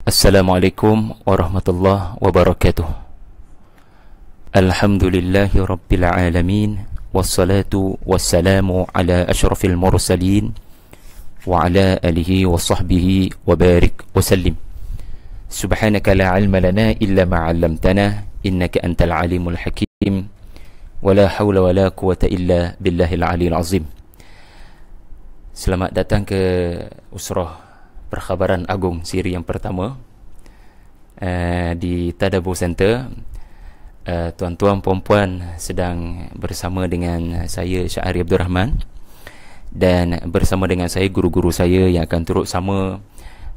Assalamualaikum warahmatullahi wabarakatuh. Alhamdulillahi rabbil alamin, wassalatu wassalamu ala ashrafil mursalin wa ala alihi wa sahbihi wa barik wa sallim. Subhanaka la ilma lana illa ma 'allamtana innaka antal alimul hakim. Wa la hawla wa la quwwata illa billahil aliyil azim. Selamat datang ke Usrah Perkhabaran Agung siri yang pertama di Tadabbur Center. Tuan-tuan puan-puan sedang bersama dengan saya Syahri Abdul Rahman, dan bersama dengan saya guru-guru saya yang akan turut sama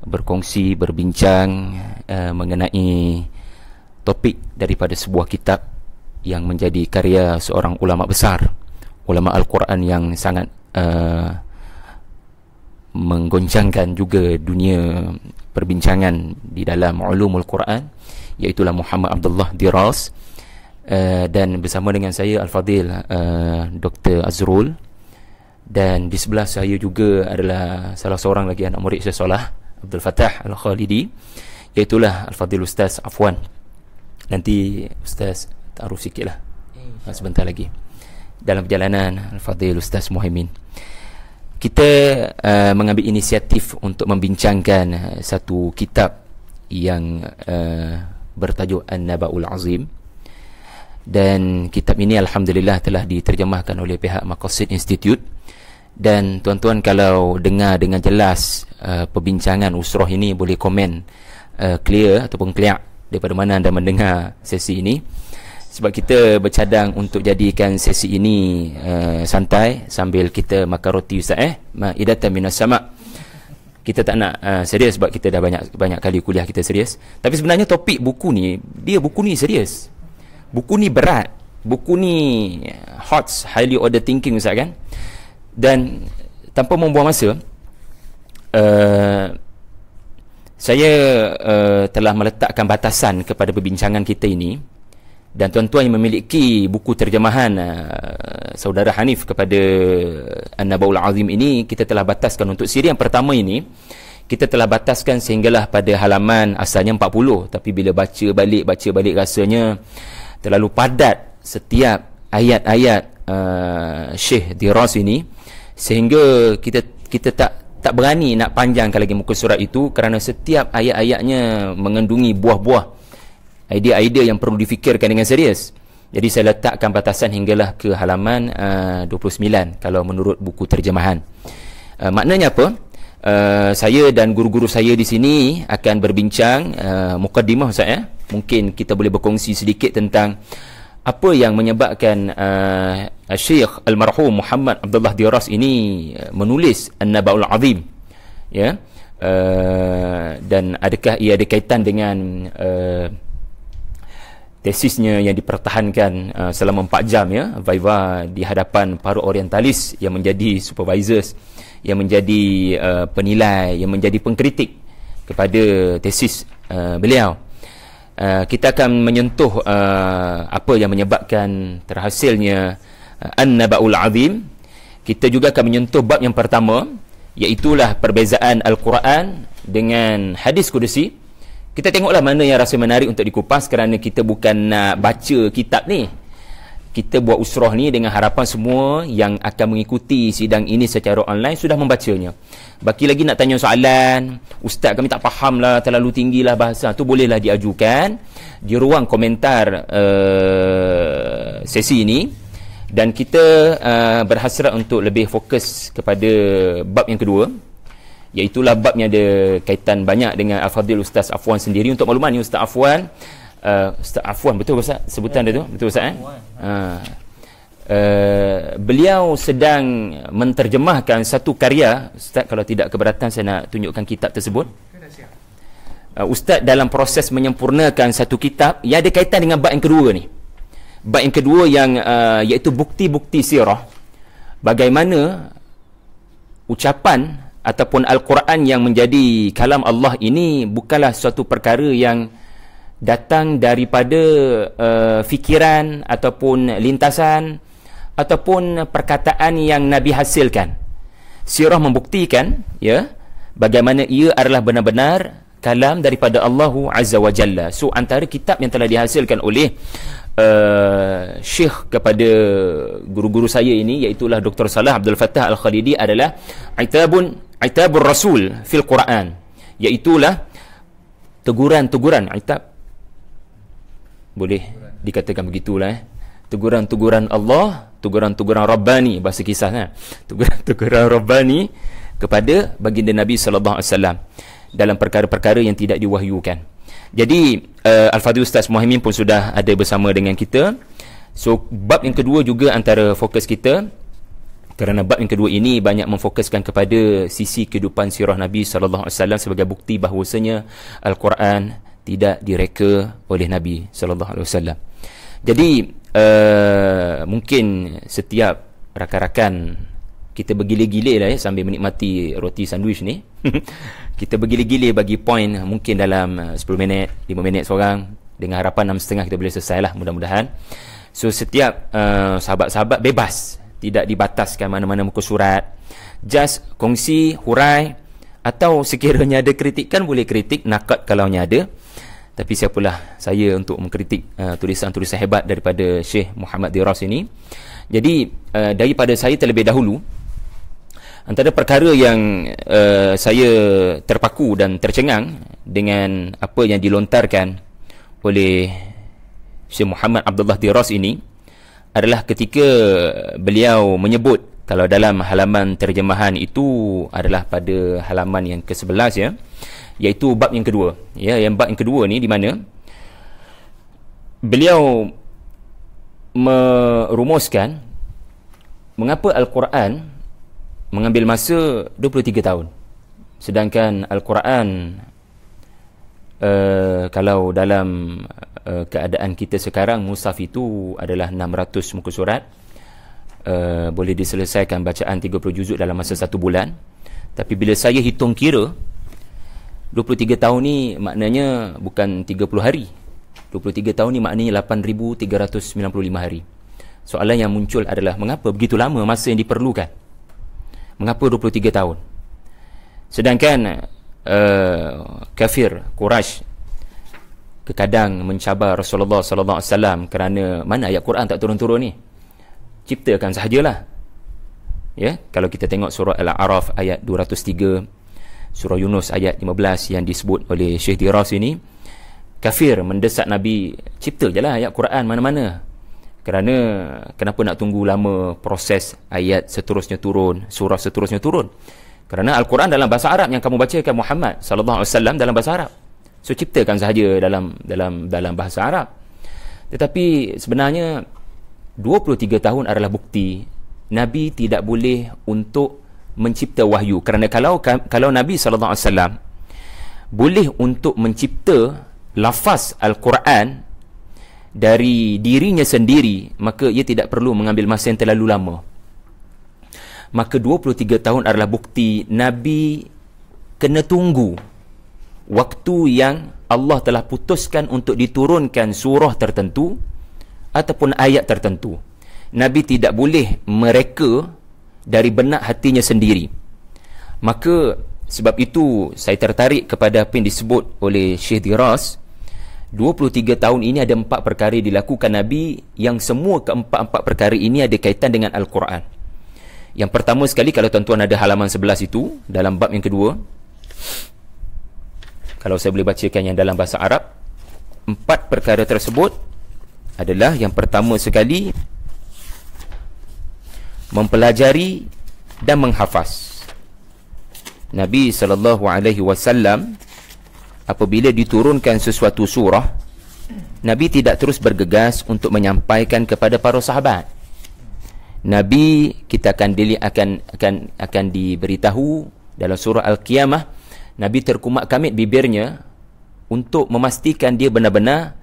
berkongsi, berbincang mengenai topik daripada sebuah kitab yang menjadi karya seorang ulama besar, ulama Al-Quran yang sangat menggoncangkan juga dunia perbincangan di dalam ulumul Quran, iaitulah Muhammad Abdullah Diras. Dan bersama dengan saya Al-Fadhil Dr. Azrul, dan di sebelah saya juga adalah salah seorang lagi anak murid saya Salah Abdul Fattah Al-Khalidi, iaitulah Al-Fadhil Ustaz Afwan. Nanti Ustaz taruh sikit lah sebentar lagi dalam perjalanan Al-Fadhil Ustaz Muhaimin. Kita mengambil inisiatif untuk membincangkan satu kitab yang bertajuk An-Naba'ul Azim, dan kitab ini alhamdulillah telah diterjemahkan oleh pihak Maqasid Institute. Dan tuan-tuan kalau dengar dengan jelas perbincangan usrah ini, boleh komen clear ataupun clear daripada mana anda mendengar sesi ini, sebab kita bercadang untuk jadikan sesi ini santai sambil kita makan roti Ustaz Ma'idatan minas sama'. Kita tak nak serius sebab kita dah banyak kali kuliah kita serius. Tapi sebenarnya topik buku ni, buku ni serius. Buku ni berat. Buku ni hot, highly order thinking Ustaz kan. Dan tanpa membuang masa, saya telah meletakkan batasan kepada perbincangan kita ini. Dan tuan-tuan yang memiliki buku terjemahan saudara Hanif kepada An-Naba'ul Azim ini, kita telah bataskan untuk siri yang pertama ini, kita telah bataskan sehinggalah pada halaman asalnya 40. Tapi bila baca balik rasanya terlalu padat setiap ayat-ayat Syekh Diras ini, sehingga kita tak berani nak panjangkan lagi muka surat itu, kerana setiap ayat-ayatnya mengandungi buah-buah idea-idea yang perlu difikirkan dengan serius. Jadi saya letakkan batasan hinggalah ke halaman 29 kalau menurut buku terjemahan. Maknanya apa? Saya dan guru-guru saya di sini akan berbincang mukaddimah Ustaz Mungkin kita boleh berkongsi sedikit tentang apa yang menyebabkan Syekh Almarhum Muhammad Abdullah Diras ini menulis An-Naba'ul Azim, ya. Dan adakah ia ada kaitan dengan tesisnya yang dipertahankan selama 4 jam, ya, viva di hadapan para orientalis yang menjadi supervisors, yang menjadi penilai, yang menjadi pengkritik kepada tesis beliau. Kita akan menyentuh apa yang menyebabkan terhasilnya An-Naba'ul Azim. Kita juga akan menyentuh bab yang pertama, iaitulah perbezaan Al-Quran dengan hadis kudusi. Kita tengoklah mana yang rasa menarik untuk dikupas, kerana kita bukan nak baca kitab ni. Kita buat usrah ni dengan harapan semua yang akan mengikuti sidang ini secara online sudah membacanya. Baki lagi nak tanya soalan, Ustaz kami tak faham lah, terlalu tinggi lah bahasa, tu bolehlah diajukan di ruang komentar sesi ini. Dan kita berhasrat untuk lebih fokus kepada bab yang kedua, iaitulah bab yang ada kaitan banyak dengan Al-Fadhil Ustaz Afwan sendiri. Untuk makluman ni, Ustaz Afwan, Ustaz Afwan, betul Ustaz sebutan dia tu? Betul Ustaz beliau sedang menterjemahkan satu karya. Ustaz kalau tidak keberatan, saya nak tunjukkan kitab tersebut. Ustaz dalam proses menyempurnakan satu kitab yang ada kaitan dengan bab yang kedua ni. Bab yang kedua yang iaitu bukti-bukti sirah, bagaimana ucapan ataupun Al-Quran yang menjadi kalam Allah ini bukanlah suatu perkara yang datang daripada fikiran ataupun lintasan ataupun perkataan yang Nabi hasilkan. Sirah membuktikan, ya, bagaimana ia adalah benar-benar kalam daripada Allah Azza wa Jalla. So antara kitab yang telah dihasilkan oleh Syekh kepada guru-guru saya ini, iaitulah Dr. Salah Abdul Fattah Al-Khalidi, adalah Itabur Rasul fil Quran, iaitulah teguran-teguran, itab boleh dikatakan begitulah, teguran-teguran Allah, teguran-teguran Rabbani, bahasa kisah, teguran-teguran Rabbani kepada baginda Nabi sallallahu alaihi wasallam dalam perkara-perkara yang tidak diwahyukan. Jadi Al-Fadhil Ustaz Muhaimin pun sudah ada bersama dengan kita. So bab yang kedua juga antara fokus kita, kerana bab yang kedua ini banyak memfokuskan kepada sisi kehidupan sirah Nabi sallallahu alaihi wasallam sebagai bukti bahawasanya Al-Quran tidak direka oleh Nabi sallallahu alaihi wasallam. Jadi mungkin setiap rakan-rakan kita bergile-gile lah sambil menikmati roti sandwich ni. Kita bergile-gile bagi poin mungkin dalam 10 minit, 5 minit seorang, dengan harapan 6.30 kita boleh selesai lah mudah-mudahan. So setiap sahabat-sahabat bebas, tidak dibataskan mana-mana muka surat, just kongsi, hurai, atau sekiranya ada kritikan boleh kritik, nakat kalaunya ada. Tapi siapalah saya untuk mengkritik tulisan-tulisan hebat daripada Syekh Muhammad Diras ini. Jadi daripada saya terlebih dahulu, antara perkara yang saya terpaku dan tercengang dengan apa yang dilontarkan oleh Syekh Muhammad Abdullah Diras ini adalah ketika beliau menyebut, kalau dalam halaman terjemahan itu adalah pada halaman yang ke-11 ya, iaitu bab yang kedua. Ya, yang bab yang kedua ni di mana beliau merumuskan mengapa Al-Quran mengambil masa 23 tahun. Sedangkan Al-Quran kalau dalam keadaan kita sekarang, mushaf itu adalah 600 muka surat, boleh diselesaikan bacaan 30 juzuk dalam masa 1 bulan. Tapi bila saya hitung kira, 23 tahun ni maknanya bukan 30 hari. 23 tahun ni maknanya 8,395 hari. Soalan yang muncul adalah, mengapa begitu lama masa yang diperlukan? Mengapa 23 tahun? Sedangkan kafir Quraisy terkadang mencabar Rasulullah sallallahu alaihi wasallam kerana mana ayat Quran tak turun-turun ni? Ciptakan sahajalah. Ya, kalau kita tengok surah Al-A'raf ayat 203, surah Yunus ayat 15 yang disebut oleh Syekh Diras ini, kafir mendesak Nabi, cipta je lah ayat Quran mana-mana. Kerana kenapa nak tunggu lama proses ayat seterusnya turun, surah seterusnya turun? Kerana Al-Quran dalam bahasa Arab yang kamu bacakan Muhammad sallallahu alaihi wasallam dalam bahasa Arab. So ciptakan sahaja dalam bahasa Arab. Tetapi sebenarnya 23 tahun adalah bukti Nabi tidak boleh untuk mencipta wahyu. Kerana kalau Nabi sallallahu alaihi wasallam boleh untuk mencipta lafaz Al-Quran dari dirinya sendiri, maka ia tidak perlu mengambil masa yang terlalu lama. Maka 23 tahun adalah bukti Nabi kena tunggu waktu yang Allah telah putuskan untuk diturunkan surah tertentu ataupun ayat tertentu. Nabi tidak boleh mereka dari benak hatinya sendiri. Maka sebab itu saya tertarik kepada apa yang disebut oleh Syekh Diras. 23 tahun ini ada 4 perkara dilakukan Nabi, yang semua keempat-empat perkara ini ada kaitan dengan Al-Quran. Yang pertama sekali, kalau tuan-tuan ada halaman 11 itu, dalam bab yang kedua, kalau saya boleh bacakan yang dalam bahasa Arab, 4 perkara tersebut adalah, yang pertama sekali, mempelajari dan menghafaz. Nabi SAW apabila diturunkan sesuatu surah, Nabi tidak terus bergegas untuk menyampaikan kepada para sahabat. Nabi, kita akan diberitahu dalam surah Al-Qiyamah, Nabi terkumak kamit bibirnya untuk memastikan dia benar-benar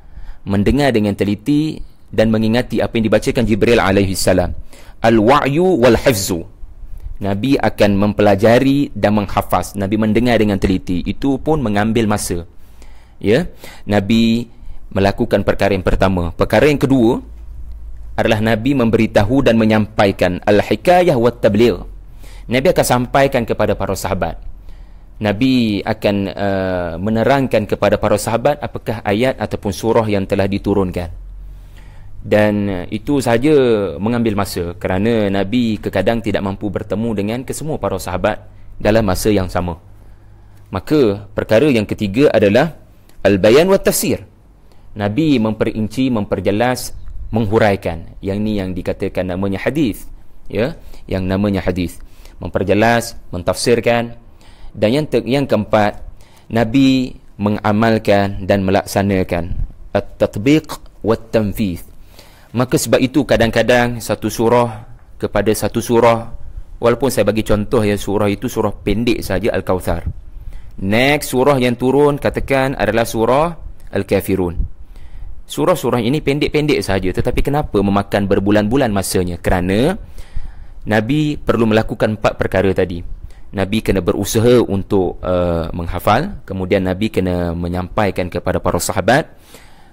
mendengar dengan teliti dan mengingati apa yang dibacakan Jibril alaihi salam. Al-wa'yu wal-hifzu. Nabi akan mempelajari dan menghafaz. Nabi mendengar dengan teliti. Itu pun mengambil masa. Ya, Nabi melakukan perkara yang pertama. Perkara yang kedua adalah Nabi memberitahu dan menyampaikan al-hikayah wa tabligh. Nabi akan sampaikan kepada para sahabat. Nabi akan menerangkan kepada para sahabat apakah ayat ataupun surah yang telah diturunkan. Dan itu sahaja mengambil masa, kerana Nabi kadang tidak mampu bertemu dengan kesemua para sahabat dalam masa yang sama. Maka perkara yang ketiga adalah al-bayan wa tafsir. Nabi memperinci, memperjelas, menghuraikan. Yang ni yang dikatakan namanya hadis, ya, yang namanya hadis. Memperjelas, mentafsirkan. Dan yang keempat, Nabi mengamalkan dan melaksanakan at-tatbiq wat-tanfiz. Maka sebab itu kadang-kadang satu surah kepada satu surah, walaupun saya bagi contoh ya, surah itu surah pendek saja, Al-Kautsar. Next surah yang turun katakan adalah surah Al-Kafirun. Surah-surah ini pendek-pendek saja, tetapi kenapa memakan berbulan-bulan masanya? Kerana Nabi perlu melakukan 4 perkara tadi. Nabi kena berusaha untuk menghafal, kemudian Nabi kena menyampaikan kepada para sahabat,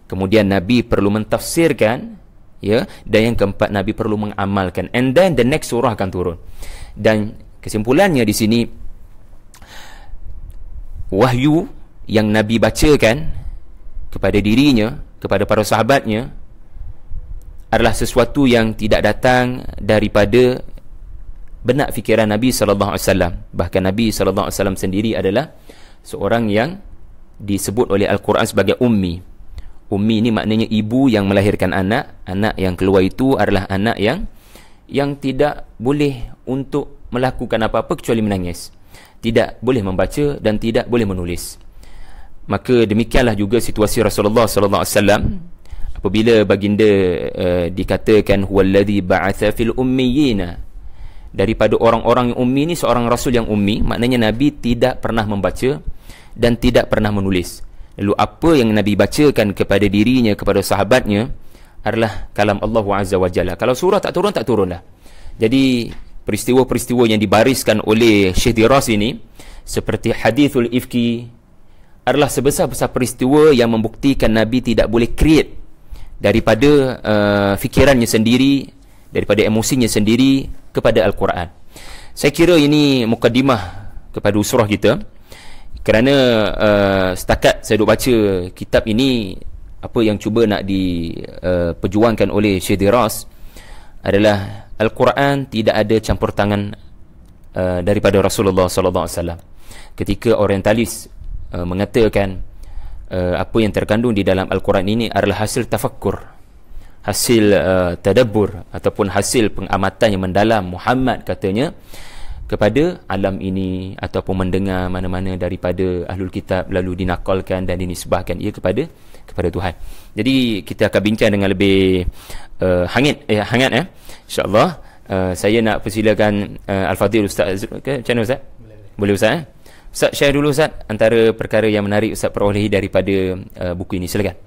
kemudian Nabi perlu mentafsirkan, ya, dan yang keempat Nabi perlu mengamalkan, and then the next surah akan turun. Dan kesimpulannya di sini, wahyu yang Nabi bacakan kepada dirinya, kepada para sahabatnya, adalah sesuatu yang tidak datang daripada benak fikiran Nabi SAW. Bahkan Nabi SAW sendiri adalah seorang yang disebut oleh Al-Quran sebagai ummi. Ummi ini maknanya ibu yang melahirkan anak. Anak yang keluar itu adalah anak yang tidak boleh untuk melakukan apa-apa kecuali menangis, tidak boleh membaca dan tidak boleh menulis. Maka demikianlah juga situasi Rasulullah SAW apabila baginda dikatakan huwallazi ba'atha fil ummiyina, daripada orang-orang yang ummi ni seorang rasul yang ummi, maknanya Nabi tidak pernah membaca dan tidak pernah menulis. Lalu apa yang Nabi bacakan kepada dirinya, kepada sahabatnya adalah kalam Allah Azza wa Jalla. Kalau surah tak turun, tak turunlah. Jadi peristiwa-peristiwa yang dibariskan oleh Syekh Diras ini, seperti hadithul ifki, adalah sebesar-besar peristiwa yang membuktikan Nabi tidak boleh create daripada fikirannya sendiri, daripada emosinya sendiri kepada Al-Quran. Saya kira ini mukadimah kepada usrah kita, kerana setakat saya duk baca kitab ini, apa yang cuba nak diperjuangkan oleh Syekh Diras adalah Al-Quran tidak ada campur tangan daripada Rasulullah SAW. Ketika orientalis mengatakan apa yang terkandung di dalam Al-Quran ini adalah hasil tafakkur, hasil tadabbur, ataupun hasil pengamatan yang mendalam Muhammad, katanya, kepada alam ini, ataupun mendengar mana-mana daripada ahlul kitab, lalu dinakalkan dan dinisbahkan ia kepada Tuhan. Jadi kita akan bincang dengan lebih hangat insya-Allah. Saya nak persilakan Al-Fadhil Ustaz. Macam mana Ustaz? Boleh Ustaz? Ustaz share dulu Ustaz antara perkara yang menarik Ustaz perolehi daripada buku ini. Silakan.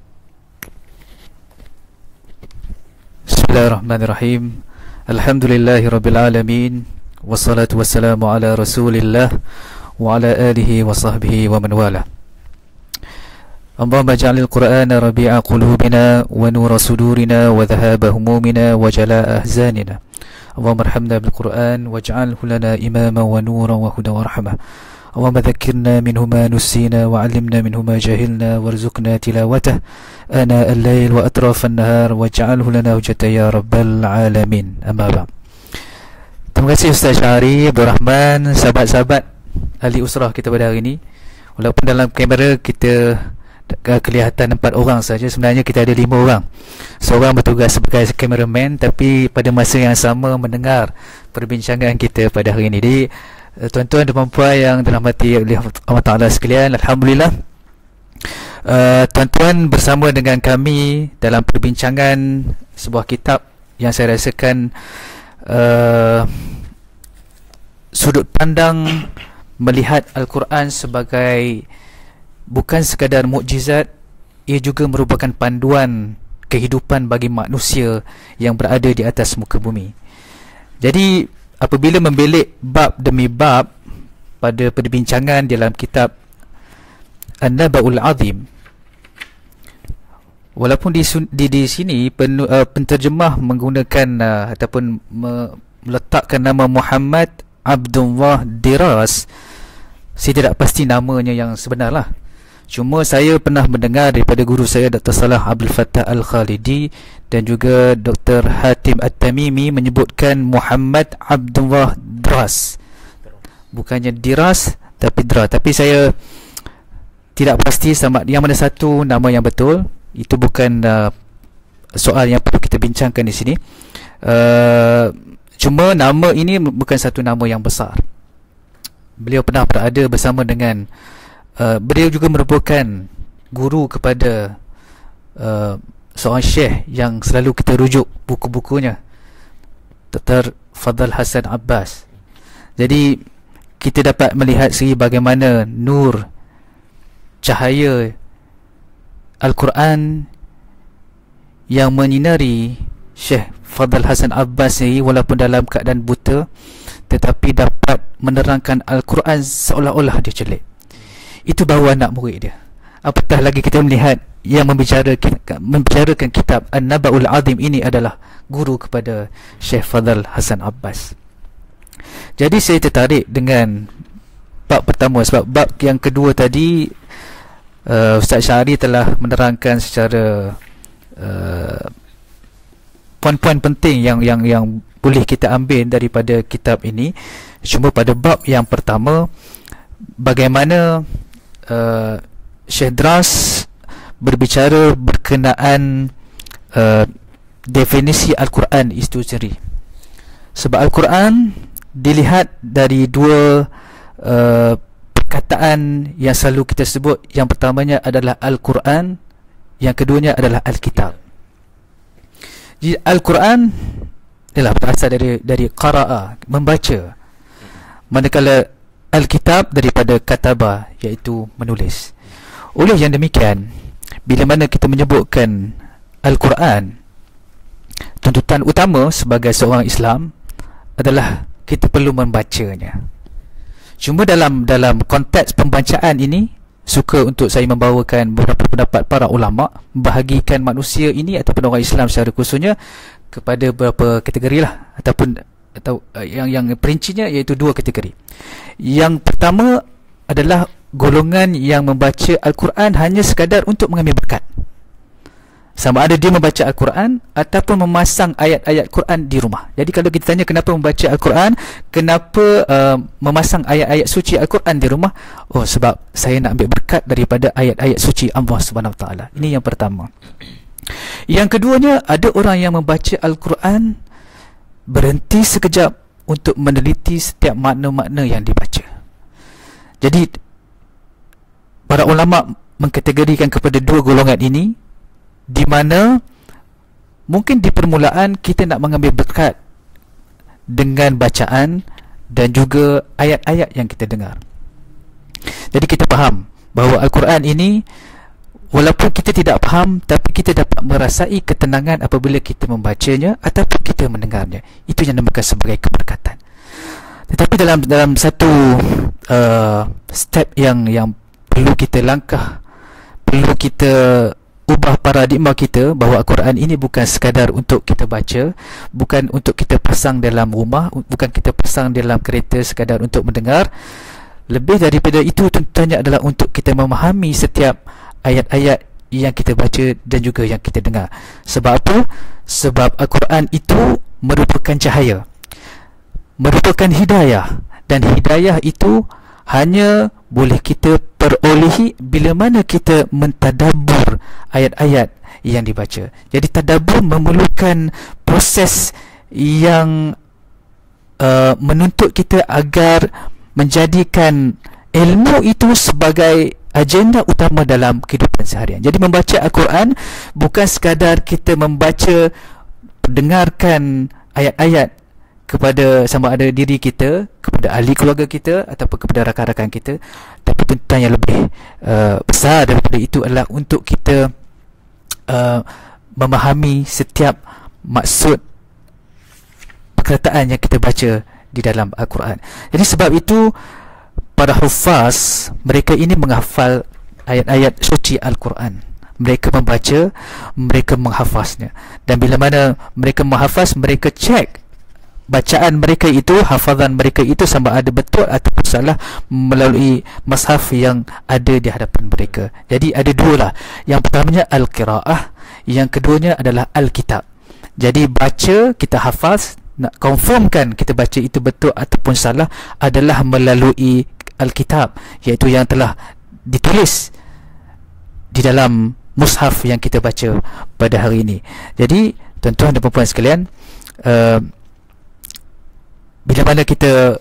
Bismillahirrahmanirrahim. Alhamdulillahirabbil alamin. Wassalatu wassalamu ala Rasulillah wa ala alihi wa sahbihi wa man wala. Allahumma ij'alil Qur'ana rabi'a qulubina wa nura sudurina wa dhahaba humumina wa jalaa ahzanina. Allahumma arhamna bil Qur'an waj'alhu lana imama wa nura wa huda wa rahmah. Allahumma dhakkirna minhu ma nusina wa 'allimna minhu ma jahilna warzuqna tilawatah ana al-lail wa atraf an-nahar waj'alhu lana hujjatan ya rabbal alamin. Amma ba'd. Terima kasih Ustaz Syahri Abdul Rahman, sahabat-sahabat ahli usrah kita pada hari ini. Walaupun dalam kamera kita kelihatan 4 orang saja, sebenarnya kita ada 5 orang. Seorang bertugas sebagai kameraman, tapi pada masa yang sama mendengar perbincangan kita pada hari ini. Jadi tuan-tuan dan puan-puan yang dirahmati oleh Allah Ta'ala sekalian, alhamdulillah, tuan-tuan bersama dengan kami dalam perbincangan sebuah kitab yang saya rasakan sudut pandang melihat Al-Quran sebagai bukan sekadar mukjizat, ia juga merupakan panduan kehidupan bagi manusia yang berada di atas muka bumi. Jadi apabila membelik bab demi bab pada perbincangan dalam kitab An-Naba'ul Azim, walaupun di sini penterjemah menggunakan ataupun meletakkan nama Muhammad Abdullah Diras, saya tidak pasti namanya yang sebenar lah. Cuma saya pernah mendengar daripada guru saya Dr. Salah Abdul Fattah Al-Khalidi dan juga Dr. Hatim At-Tamimi menyebutkan Muhammad Abdullah Dras. Bukannya Diras tapi Dras. Tapi saya tidak pasti sama yang mana satu nama yang betul. Itu bukan soal yang perlu kita bincangkan di sini. Cuma nama ini bukan satu nama yang besar. Beliau pernah berada bersama dengan beliau juga merupakan guru kepada seorang syekh yang selalu kita rujuk buku-bukunya, Dr. Fadl Hasan Abbas. Jadi kita dapat melihat segi bagaimana nur cahaya Al-Quran yang menyinari Syekh Fadl Hasan Abbas ni, walaupun dalam keadaan buta, tetapi dapat menerangkan Al-Quran seolah-olah dia celik. Itu baru anak murid dia. Apatah lagi kita melihat yang membicarakan kitab An-Naba'ul Azim ini adalah guru kepada Syekh Fadl Hasan Abbas. Jadi saya tertarik dengan bab pertama, sebab bab yang kedua tadi Ustaz Syahri telah menerangkan secara poin-poin penting yang boleh kita ambil daripada kitab ini. Cuma pada bab yang pertama, bagaimana Syekh Dras berbicara berkenaan definisi Al-Quran itu sendiri. Sebab Al-Quran dilihat dari dua perkataan yang selalu kita sebut. Yang pertamanya adalah Al-Quran, yang keduanya adalah Al-Kitab. Jadi Al-Quran adalah berasal dari qara'a, membaca, manakala Al-Kitab daripada kataba, iaitu menulis. Oleh yang demikian, bila mana kita menyebutkan Al-Quran, tuntutan utama sebagai seorang Islam adalah kita perlu membacanya. Cuma dalam konteks pembacaan ini, suka untuk saya membawakan beberapa pendapat para ulama membahagikan manusia ini ataupun orang Islam secara khususnya kepada beberapa kategori lah, atau yang perincinya iaitu dua kategori. Yang pertama adalah golongan yang membaca Al-Quran hanya sekadar untuk mengambil berkat. Sama ada dia membaca Al-Quran ataupun memasang ayat-ayat Quran di rumah. Jadi kalau kita tanya kenapa membaca Al-Quran, kenapa memasang ayat-ayat suci Al-Quran di rumah? Oh, sebab saya nak ambil berkat daripada ayat-ayat suci Allah Subhanahu Wa Taala. Ini yang pertama. Yang keduanya, ada orang yang membaca Al-Quran berhenti sekejap untuk meneliti setiap makna-makna yang dibaca. Jadi para ulama mengkategorikan kepada dua golongan ini, di mana mungkin di permulaan kita nak mengambil berkat dengan bacaan dan juga ayat-ayat yang kita dengar. Jadi kita faham bahawa Al-Quran ini, walaupun kita tidak faham, tapi kita dapat merasai ketenangan apabila kita membacanya ataupun kita mendengarnya. Itu yang dinamakan sebagai keberkatan. Tetapi dalam satu step yang perlu kita langkah, perlu kita ubah paradigma kita bahawa Al-Quran ini bukan sekadar untuk kita baca, bukan untuk kita pasang dalam rumah, bukan kita pasang dalam kereta sekadar untuk mendengar. Lebih daripada itu, tuntutannya adalah untuk kita memahami setiap ayat-ayat yang kita baca dan juga yang kita dengar. Sebab apa? Sebab Al-Quran itu merupakan cahaya, merupakan hidayah, dan hidayah itu hanya boleh kita perolehi bila mana kita mentadabbur ayat-ayat yang dibaca. Jadi tadabbur memerlukan proses yang menuntut kita agar menjadikan ilmu itu sebagai agenda utama dalam kehidupan seharian. Jadi membaca Al-Quran bukan sekadar kita membaca, dengarkan ayat-ayat kepada sama ada diri kita, kepada ahli keluarga kita ataupun kepada rakan-rakan kita. Tapi tuntutan yang lebih besar daripada itu adalah untuk kita memahami setiap maksud perkataan yang kita baca di dalam Al-Quran. Jadi sebab itu para hufaz, mereka ini menghafal ayat-ayat suci Al-Quran. Mereka membaca, mereka menghafaznya. Dan bila mana mereka menghafaz, mereka cek bacaan mereka itu, hafazan mereka itu sama ada betul ataupun salah melalui mushaf yang ada di hadapan mereka. Jadi ada dua lah. Yang pertamanya al-qiraah, yang keduanya adalah al-kitab. Jadi baca, kita hafaz, nak confirmkan kita baca itu betul ataupun salah adalah melalui al-kitab, iaitu yang telah ditulis di dalam mushaf yang kita baca pada hari ini. Jadi tuan-tuan dan puan-puan sekalian, bila mana kita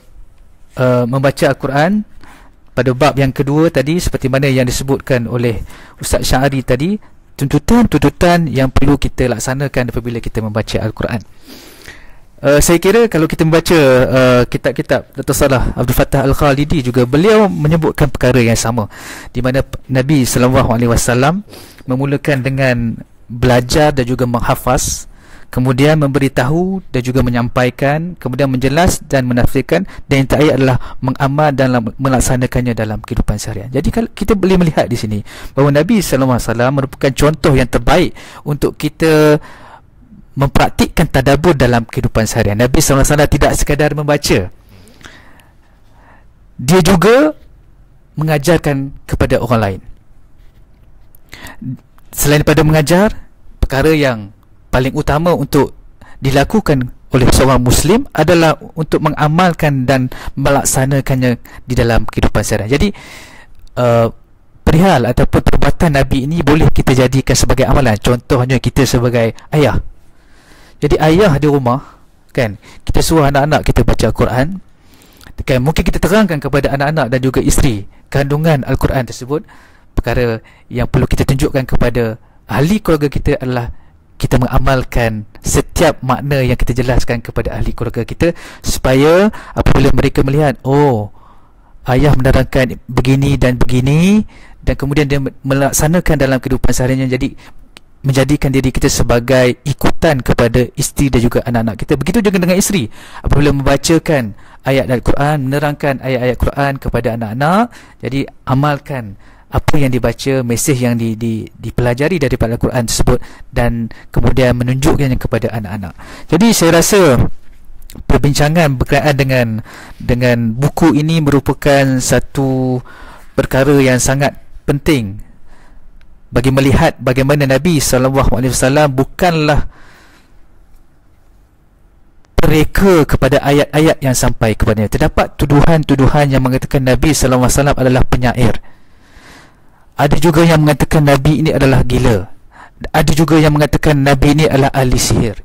membaca Al-Quran pada bab yang kedua tadi, seperti mana yang disebutkan oleh Ustaz Syahari tadi, tuntutan-tuntutan yang perlu kita laksanakan apabila kita membaca Al-Quran. Saya kira kalau kita membaca kitab-kitab Dr. Salah Abdul Fattah Al-Khalidi juga, beliau menyebutkan perkara yang sama, di mana Nabi SAW memulakan dengan belajar dan juga menghafaz, kemudian memberitahu dan juga menyampaikan, kemudian menjelas dan menafsirkan, dan yang terakhir adalah mengamal dan melaksanakannya dalam kehidupan seharian. Jadi kalau kita boleh melihat di sini bahawa Nabi SAW merupakan contoh yang terbaik untuk kita mempraktikkan tadabbur dalam kehidupan seharian. Nabi SAW tidak sekadar membaca, dia juga mengajarkan kepada orang lain. Selain daripada mengajar, perkara yang paling utama untuk dilakukan oleh seorang Muslim adalah untuk mengamalkan dan melaksanakannya di dalam kehidupan seharian. Jadi perihal ataupun perbuatan Nabi ini boleh kita jadikan sebagai amalan. Contohnya kita sebagai ayah. Jadi ayah di rumah, kan, kita suruh anak-anak kita baca Al-Quran, kan, mungkin kita terangkan kepada anak-anak dan juga isteri kandungan Al-Quran tersebut. Perkara yang perlu kita tunjukkan kepada ahli keluarga kita adalah kita mengamalkan setiap makna yang kita jelaskan kepada ahli keluarga kita, supaya apabila mereka melihat, oh, ayah menerangkan begini dan begini, dan kemudian dia melaksanakan dalam kehidupan seharian, jadi menjadikan diri kita sebagai ikutan kepada isteri dan juga anak-anak kita. Begitu juga dengan isteri, apabila membacakan ayat Al-Quran, menerangkan ayat-ayat Quran kepada anak-anak, jadi amalkan apa yang dibaca, mesej yang dipelajari daripada Al-Quran tersebut, dan kemudian menunjukkannya kepada anak-anak. Jadi saya rasa perbincangan berkaitan dengan buku ini merupakan satu perkara yang sangat penting bagi melihat bagaimana Nabi SAW bukanlah terreka kepada ayat-ayat yang sampai kepadanya. Terdapat tuduhan-tuduhan yang mengatakan Nabi SAW adalah penyair. Ada juga yang mengatakan Nabi ini adalah gila. Ada juga yang mengatakan Nabi ini adalah ahli sihir.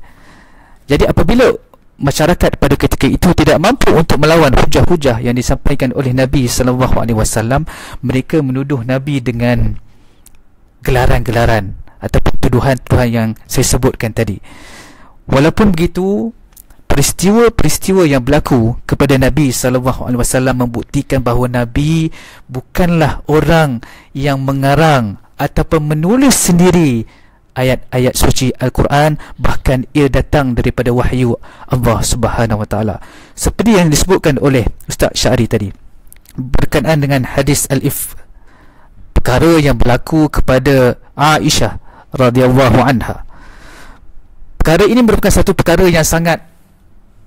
Jadi apabila masyarakat pada ketika itu tidak mampu untuk melawan hujah-hujah yang disampaikan oleh Nabi SAW, mereka menuduh Nabi dengan gelaran-gelaran ataupun tuduhan-tuduhan yang saya sebutkan tadi. Walaupun begitu, peristiwa-peristiwa yang berlaku kepada Nabi SAW membuktikan bahawa Nabi bukanlah orang yang mengarang ataupun menulis sendiri ayat-ayat suci Al-Quran, bahkan ia datang daripada wahyu Allah Subhanahu Wa Taala. Seperti yang disebutkan oleh Ustaz Syahri tadi berkenaan dengan hadis Al-If, perkara yang berlaku kepada Aisyah radhiyallahu anha. Perkara ini merupakan satu perkara yang sangat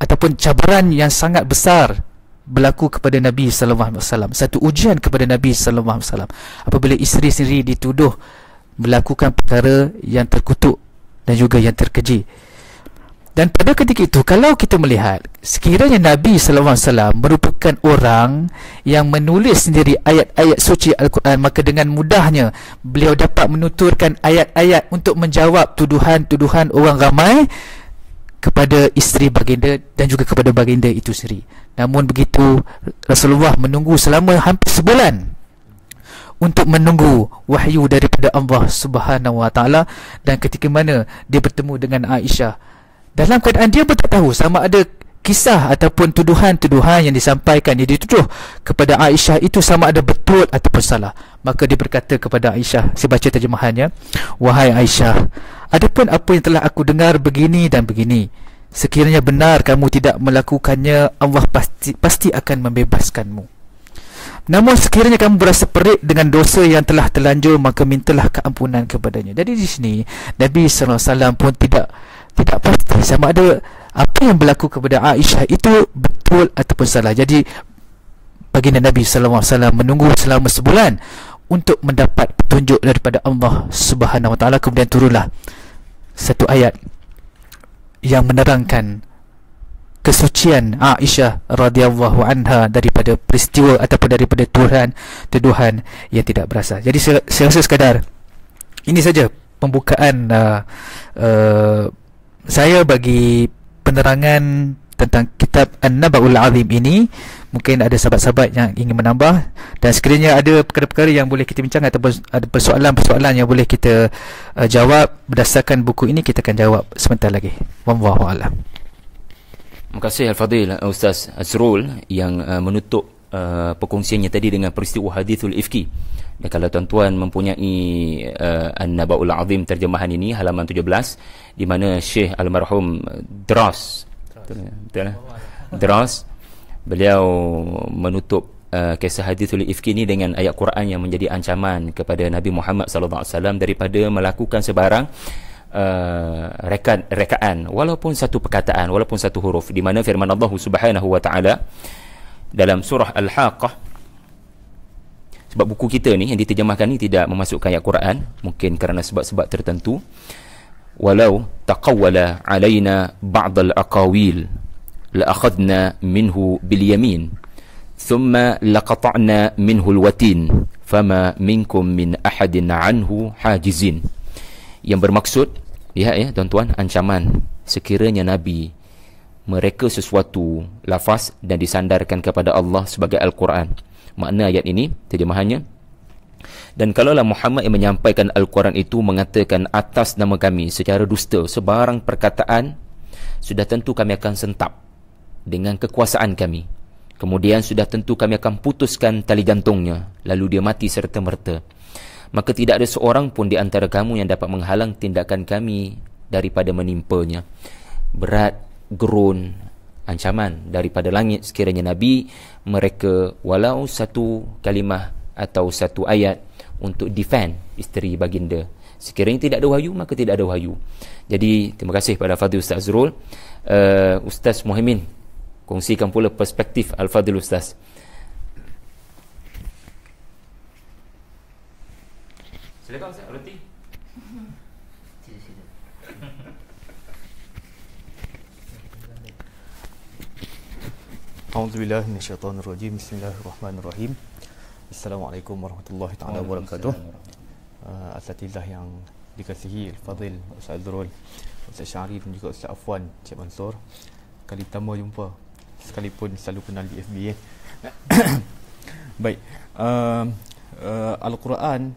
ataupun cabaran yang sangat besar berlaku kepada Nabi SAW. Satu ujian kepada Nabi SAW apabila isteri sendiri dituduh melakukan perkara yang terkutuk dan juga yang terkeji. Dan pada ketika itu, kalau kita melihat sekiranya Nabi SAW merupakan orang yang menulis sendiri ayat-ayat suci Al-Quran, maka dengan mudahnya beliau dapat menuturkan ayat-ayat untuk menjawab tuduhan-tuduhan orang ramai kepada isteri baginda dan juga kepada baginda itu sendiri. Namun begitu, Rasulullah menunggu selama hampir sebulan untuk menunggu wahyu daripada Allah Subhanahu Wa Taala. Dan ketika mana dia bertemu dengan Aisyah, dalam keadaan dia pun tak tahu sama ada kisah ataupun tuduhan-tuduhan yang disampaikan, yang dituduh kepada Aisyah itu sama ada betul ataupun salah. Maka dia berkata kepada Aisyah, saya baca terjemahannya, wahai Aisyah, adapun apa yang telah aku dengar begini dan begini, sekiranya benar kamu tidak melakukannya, Allah pasti akan membebaskanmu. Namun sekiranya kamu berasa perit dengan dosa yang telah terlanjur, maka mintalah keampunan kepadanya. Jadi di sini Nabi SAW pun tidak pasti sama ada apa yang berlaku kepada Aisyah itu betul ataupun salah. Jadi baginda Nabi sallallahu alaihi wasallam menunggu selama sebulan untuk mendapat petunjuk daripada Allah Subhanahu wa taala. Kemudian turunlah satu ayat yang menerangkan kesucian Aisyah radhiyallahu anha daripada peristiwa ataupun daripada tuduhan yang tidak berasal. Jadi saya rasa sekadar ini saja pembukaan saya bagi penerangan tentang kitab An-Naba'ul Azim ini. Mungkin ada sahabat-sahabat yang ingin menambah, dan sekiranya ada perkara-perkara yang boleh kita bincang ataupun ada persoalan-persoalan yang boleh kita jawab berdasarkan buku ini, kita akan jawab sebentar lagi. Wallahu a'lam. Terima kasih Al-Fadhil Ustaz Azrul yang menutup perkongsiannya tadi dengan peristiwa hadithul ifki. Dan kalau tuan-tuan mempunyai An-Naba'ul Azim terjemahan ini halaman 17, di mana Syekh Almarhum Dras beliau menutup kisah hadithul ifki ini dengan ayat Quran yang menjadi ancaman kepada Nabi Muhammad sallallahu alaihi wasallam daripada melakukan sebarang rekaan walaupun satu perkataan, walaupun satu huruf, di mana firman Allah Subhanahu wa taala dalam surah Al-Haqqah. Sebab buku kita ni yang diterjemahkan ni tidak memasukkan ayat Quran, mungkin kerana sebab-sebab tertentu. Walau taqawwala alaina ba'd al-aqawil la akhadna minhu bil yamin thumma laqata'na minhu al-watin fama minkum min ahadin anhu hajizin. Yang bermaksud, lihat ya tuan-tuan, ancaman sekiranya Nabi mereka sesuatu lafaz dan disandarkan kepada Allah sebagai Al-Quran. Makna ayat ini, terjemahannya, dan kalaulah Muhammad yang menyampaikan Al-Quran itu mengatakan atas nama kami secara dusta sebarang perkataan, sudah tentu kami akan sentap dengan kekuasaan kami. Kemudian sudah tentu kami akan putuskan tali jantungnya, lalu dia mati serta-merta. Maka tidak ada seorang pun di antara kamu yang dapat menghalang tindakan kami daripada menimpanya. Berat, gerun, ancaman daripada langit sekiranya Nabi mereka walau satu kalimah atau satu ayat untuk defend isteri baginda. Sekiranya tidak ada wahyu, maka tidak ada wahyu. Jadi terima kasih pada Fadil Ustaz Azrul. Ustaz Muhaimin, kongsikan pula perspektif Al-Fadil Ustaz. Silakan Ustaz, roti. A'udzubillahi minasyaitonirrajim. Bismillahirrahmanirrahim. Assalamualaikum warahmatullahi taala wabarakatuh. Asatidillah yang dikasihi Al-Fadhil Ustaz Azrul, Ustaz Syarif dan juga Ustaz Afwan, Cik Mansur. Kali pertama jumpa, sekalipun selalu kenal di FB. Baik, Al-Quran,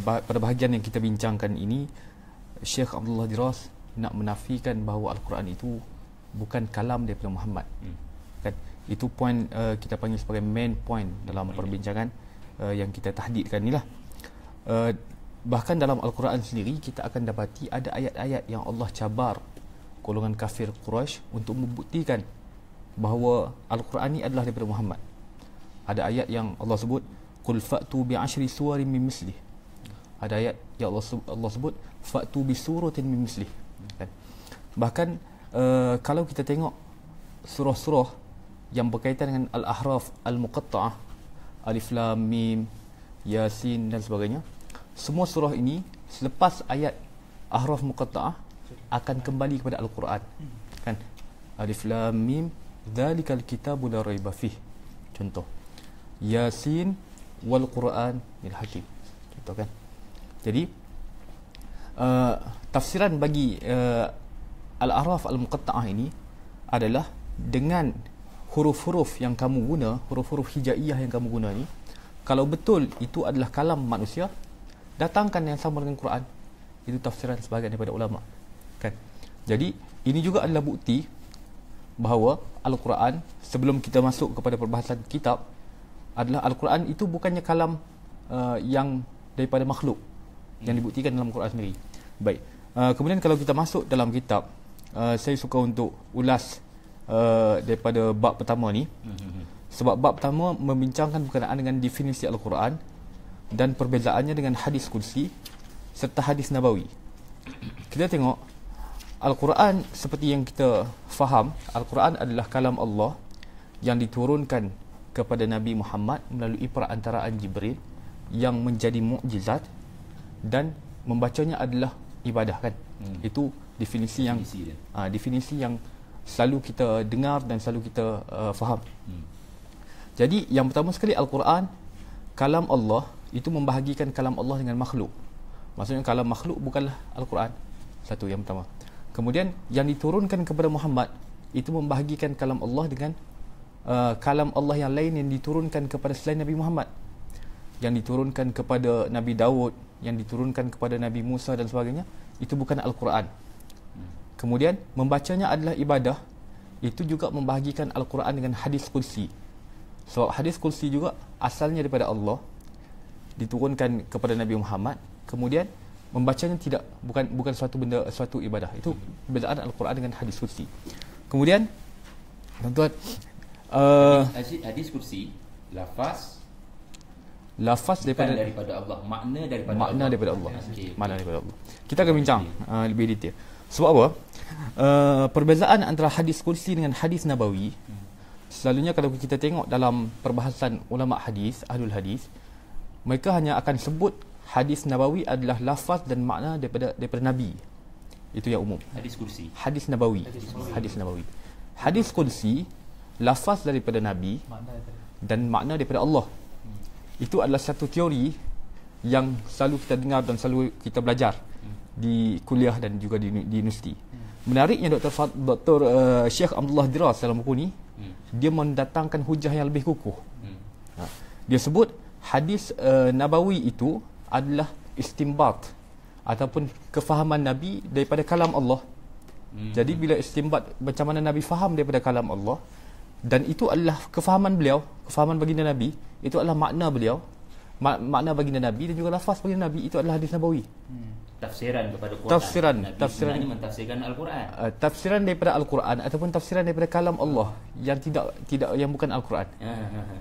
pada bahagian yang kita bincangkan ini, Syekh Abdullah Diras nak menafikan bahawa Al-Quran itu bukan kalam daripada Muhammad. Kan? Itu point kita panggil sebagai main point dalam perbincangan yang kita tahdidkan inilah. Bahkan dalam Al-Quran sendiri kita akan dapati ada ayat-ayat yang Allah cabar golongan kafir Quraisy untuk membuktikan bahawa Al-Quran ini adalah daripada Muhammad. Ada ayat yang Allah sebut qul fa'tu bi 'ashri suwarin min mislih. Ada ayat yang Allah sebut fa'tu bi suratin min mislih. Bahkan kalau kita tengok surah-surah yang berkaitan dengan Al-Ahraf, Al-Muqatta'ah, Alif Lam Mim, Yasin dan sebagainya, semua surah ini selepas ayat Ahraf Muqatta'ah akan kembali kepada Al-Quran. Kan? Alif Lam Mim dzalikal kitabu la raiba fih. Contoh. Yasin wal Quran al Hakim. Contoh kan? Jadi tafsiran bagi Al-Ahraf Al-Muqatta'ah ini adalah dengan huruf-huruf yang kamu guna, huruf-huruf hijaiyah yang kamu guna ni, kalau betul itu adalah kalam manusia, datangkan yang sama dengan Quran. Itu tafsiran sebahagian daripada ulama. Kan? Jadi ini juga adalah bukti bahawa Al-Quran, sebelum kita masuk kepada perbahasan kitab, adalah Al-Quran itu bukannya kalam yang daripada makhluk yang dibuktikan dalam Quran sendiri. Baik. Kemudian kalau kita masuk dalam kitab, saya suka untuk ulas daripada bab pertama ni. Sebab bab pertama membincangkan berkenaan dengan definisi Al-Quran dan perbezaannya dengan hadis kursi serta hadis nabawi. Kita tengok Al-Quran seperti yang kita faham, Al-Quran adalah kalam Allah yang diturunkan kepada Nabi Muhammad melalui perantaraan Jibril, yang menjadi mukjizat, dan membacanya adalah ibadah, kan. Itu definisi yang selalu kita dengar dan selalu kita faham. Jadi yang pertama sekali, Al-Quran kalam Allah itu membahagikan kalam Allah dengan makhluk. Maksudnya kalam makhluk bukanlah Al-Quran. Satu, yang pertama. Kemudian yang diturunkan kepada Muhammad itu membahagikan kalam Allah dengan kalam Allah yang lain yang diturunkan kepada selain Nabi Muhammad, yang diturunkan kepada Nabi Daud, yang diturunkan kepada Nabi Musa dan sebagainya. Itu bukan Al-Quran. Kemudian membacanya adalah ibadah. Itu juga membahagikan Al-Quran dengan hadis Qudsi. Sebab hadis Qudsi juga asalnya daripada Allah, diturunkan kepada Nabi Muhammad. Kemudian membacanya bukan suatu ibadah. Itu perbezaan Al-Quran dengan hadis Qudsi. Kemudian tuan-tuan, hadis kursi lafaz daripada Allah, makna daripada Allah. Okay. Makna daripada Allah. Kita akan bincang lebih detail. Sebab apa? Perbezaan antara hadis kursi dengan hadis nabawi, selalunya kalau kita tengok dalam perbahasan ulama hadis, ahlul hadis, mereka hanya akan sebut hadis nabawi adalah lafaz dan makna daripada Nabi. Itu yang umum. Hadis kursi. Hadis nabawi. Hadis kursi lafaz daripada Nabi dan makna daripada Allah. Itu adalah satu teori yang selalu kita dengar dan selalu kita belajar di kuliah dan juga di universiti. Menariknya Dr. Syekh Abdullah Diras dalam buku ni, dia mendatangkan hujah yang lebih kukuh. Dia sebut hadis nabawi itu adalah istimbat ataupun kefahaman Nabi daripada kalam Allah. Jadi bila istimbat, macam mana Nabi faham daripada kalam Allah, dan itu adalah kefahaman beliau, kefahaman baginda Nabi, itu adalah makna beliau, makna baginda Nabi dan juga lafaz baginda Nabi, itu adalah hadis nabawi. Tafsiran kepada Quran. Tafsiran mentafsirkan Al-Quran. Tafsiran daripada Al-Quran ataupun tafsiran daripada kalam Allah yang tidak yang bukan Al-Quran.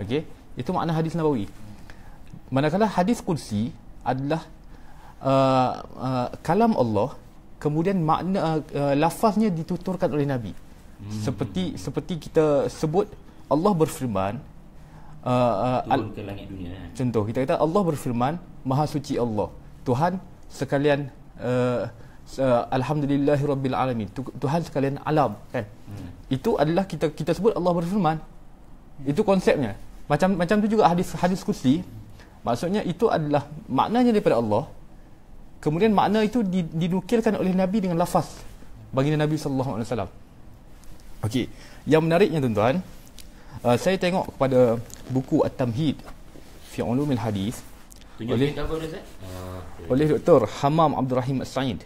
Okey, itu makna hadis nabawi. Manakala hadis qudsi adalah kalam Allah, kemudian makna lafaznya dituturkan oleh Nabi. Seperti kita sebut Allah berfirman, turun ke langit dunia. Contoh, kita kata Allah berfirman, Maha suci Allah, Tuhan sekalian alhamdulillahirabbil alamin, Tuhan sekalian alam, kan. Itu adalah kita sebut Allah berfirman. Itu konsepnya. Macam tu juga hadis qudsi. Maksudnya itu adalah maknanya daripada Allah, kemudian makna itu dinukilkan oleh Nabi dengan lafaz baginda Nabi sallallahu alaihi wasallam. Okey, yang menariknya tuan-tuan, saya tengok kepada buku At-Tamhid fi Ulumil Hadis oleh Dr. Hammam Abdul Rahim As-Sa'id.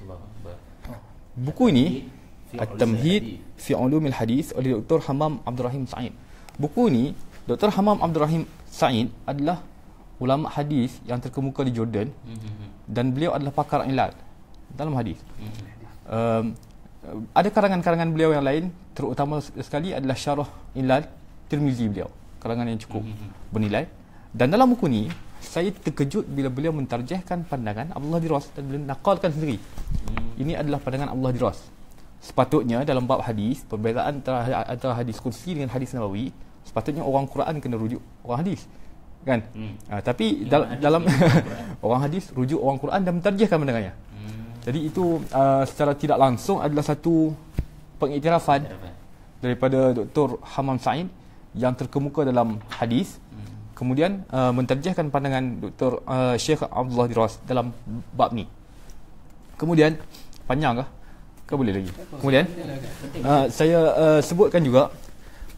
Buku ini At-Tamhid fi Ulumil Hadis oleh Dr. Hammam Abdul Rahim As-Sa'id. Buku ini Dr. Hammam Abdul Rahim As-Sa'id adalah ulama hadis yang terkemuka di Jordan, dan beliau adalah pakar ilal dalam hadis. Ada karangan-karangan beliau yang lain, terutama sekali adalah Syarah Ilal Tirmizi beliau, karangan yang cukup bernilai. Dan dalam buku ni saya terkejut bila beliau mentarjihkan pandangan Abdullah Diras dan beliau nakalkan sendiri. Ini adalah pandangan Abdullah Diras. Sepatutnya dalam bab hadis, perbezaan antara hadis qudsi dengan hadis nabawi, sepatutnya orang Quran kena rujuk orang hadis, kan. Tapi dalam orang hadis rujuk orang Quran dan mentarjihkan pandangannya. Jadi itu secara tidak langsung adalah satu pengiktirafan daripada Dr. Hammam Sa'id yang terkemuka dalam hadis, kemudian mentarjihkan pandangan Dr. Syekh Abdullah Diras dalam bab ni. Kemudian panjang ke boleh lagi. Kemudian saya sebutkan juga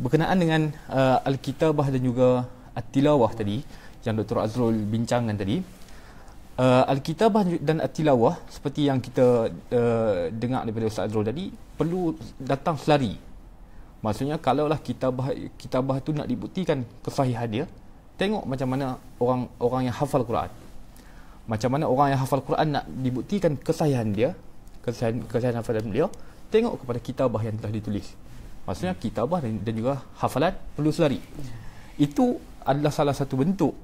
berkenaan dengan Al-Kitabah dan juga At-Tilawah tadi yang Dr. Azrul bincangkan tadi. Al-Kitabah dan At-Tilawah seperti yang kita dengar daripada Ustaz Azrul tadi, perlu datang selari. Maksudnya kalaulah kitabah tu nak dibuktikan kesahihan dia, tengok macam mana orang yang hafal Quran. Macam mana orang yang hafal Quran nak dibuktikan kesahihan dia, kesahihan hafalan beliau, tengok kepada kitabah yang telah ditulis. Maksudnya kitabah dan juga hafalan perlu selari. Itu adalah salah satu bentuk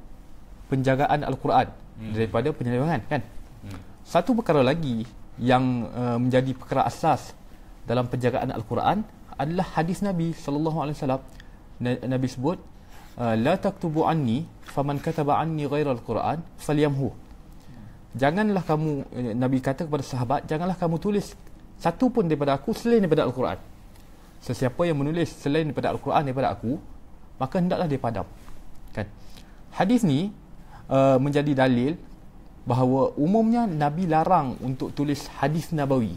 penjagaan Al-Quran daripada penyelewengan, kan. Satu perkara lagi yang menjadi perkara asas dalam penjagaan Al-Quran adalah hadis Nabi sallallahu alaihi wasallam. Nabi sebut, la taktubu anni faman kataba anni ghairal Quran falyamhu. Janganlah kamu, Nabi kata kepada sahabat, janganlah kamu tulis satu pun daripada aku selain daripada Al-Quran. Sesiapa yang menulis selain daripada Al-Quran daripada aku, maka hendaklah dia padam. Kan? Hadis ni menjadi dalil bahawa umumnya Nabi larang untuk tulis hadis Nabawi.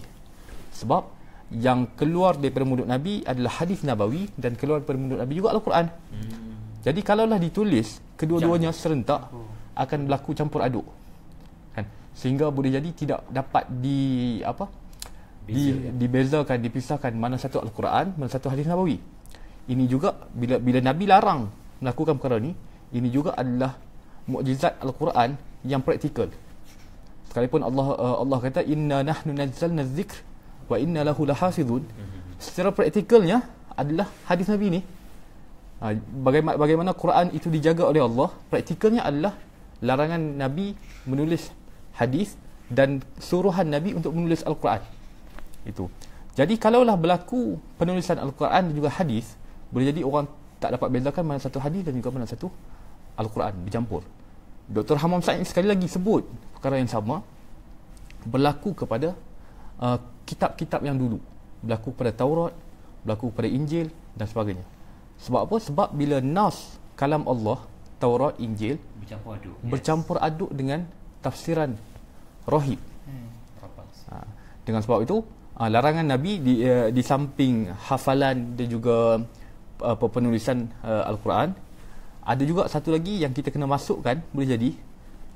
Sebab yang keluar daripada mulut Nabi adalah hadis Nabawi, dan keluar daripada mulut Nabi juga Al-Quran. Jadi kalaulah ditulis kedua-duanya serentak, akan berlaku campur aduk. Kan? Sehingga boleh jadi tidak dapat dibezakan, dipisahkan mana satu Al-Quran, mana satu hadis Nabawi. Ini juga bila Nabi larang melakukan perkara ni, ini juga adalah mukjizat Al-Quran yang praktikal. Sekalipun Allah kata inna nahnu nazzalna dzikr wa inna lahu lahafizun, secara praktikalnya adalah hadis Nabi ni. Bagaimana Quran itu dijaga oleh Allah, praktikalnya adalah larangan Nabi menulis hadis dan suruhan Nabi untuk menulis Al-Quran. Itu. Jadi kalaulah berlaku penulisan Al-Quran dan juga hadis, boleh jadi orang tak dapat bezakan mana satu hadis dan juga mana satu Al-Quran, bercampur. Dr. Hamam Said sekali lagi sebut perkara yang sama berlaku kepada kitab-kitab yang dulu, berlaku pada Taurat, berlaku pada Injil dan sebagainya. Sebab apa? Sebab bila nas kalam Allah, Taurat, Injil bercampur aduk dengan tafsiran rohib. Dengan sebab itu larangan Nabi di samping hafalan dan juga penulisan Al-Quran, ada juga satu lagi yang kita kena masukkan, boleh jadi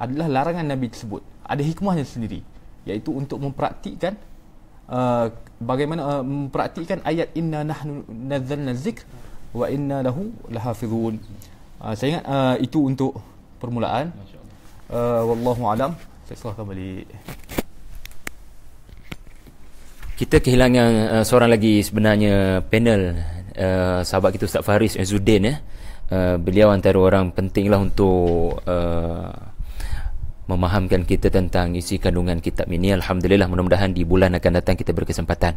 adalah larangan Nabi tersebut ada hikmahnya sendiri, iaitu untuk mempraktikkan bagaimana mempraktikkan ayat inna nahnu nazzalna dzikr wa inna lahu lahafizun. Saya ingat itu untuk permulaan. Wallahu alam. Saya serahkan balik. Kita kehilangan seorang lagi sebenarnya panel, sahabat kita Ustaz Faris Azzuddin. Beliau antara orang penting lah untuk memahamkan kita tentang isi kandungan kitab ini. Alhamdulillah, mudah-mudahan di bulan akan datang kita berkesempatan.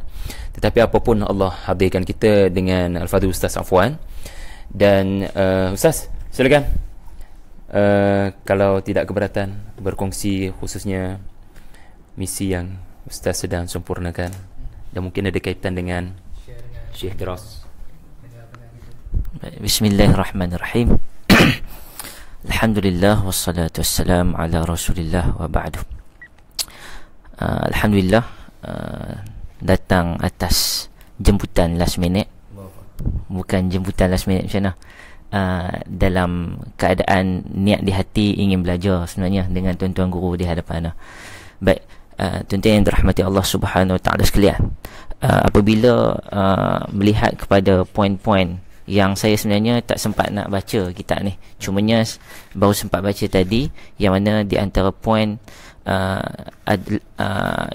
Tetapi apapun, Allah hadirkan kita dengan Al-Fadhil Ustaz Afwan. Dan Ustaz, silakan, kalau tidak keberatan, berkongsi khususnya misi yang Ustaz sedang sempurnakan dan mungkin ada kaitan dengan Syekh Diras. Bismillahirrahmanirrahim. Alhamdulillah wassalatu wassalam ala Rasulillah wa ba'du. Alhamdulillah, datang atas jemputan last minute. Bukan jemputan last minute macam mana, dalam keadaan niat di hati ingin belajar sebenarnya dengan tuan-tuan guru di hadapan. Baik, tuan-tuan yang dirahmati Allah Subhanahu wa taala sekalian, apabila melihat kepada poin-poin yang saya sebenarnya tak sempat nak baca kitab ni, cumanya baru sempat baca tadi, yang mana di antara poin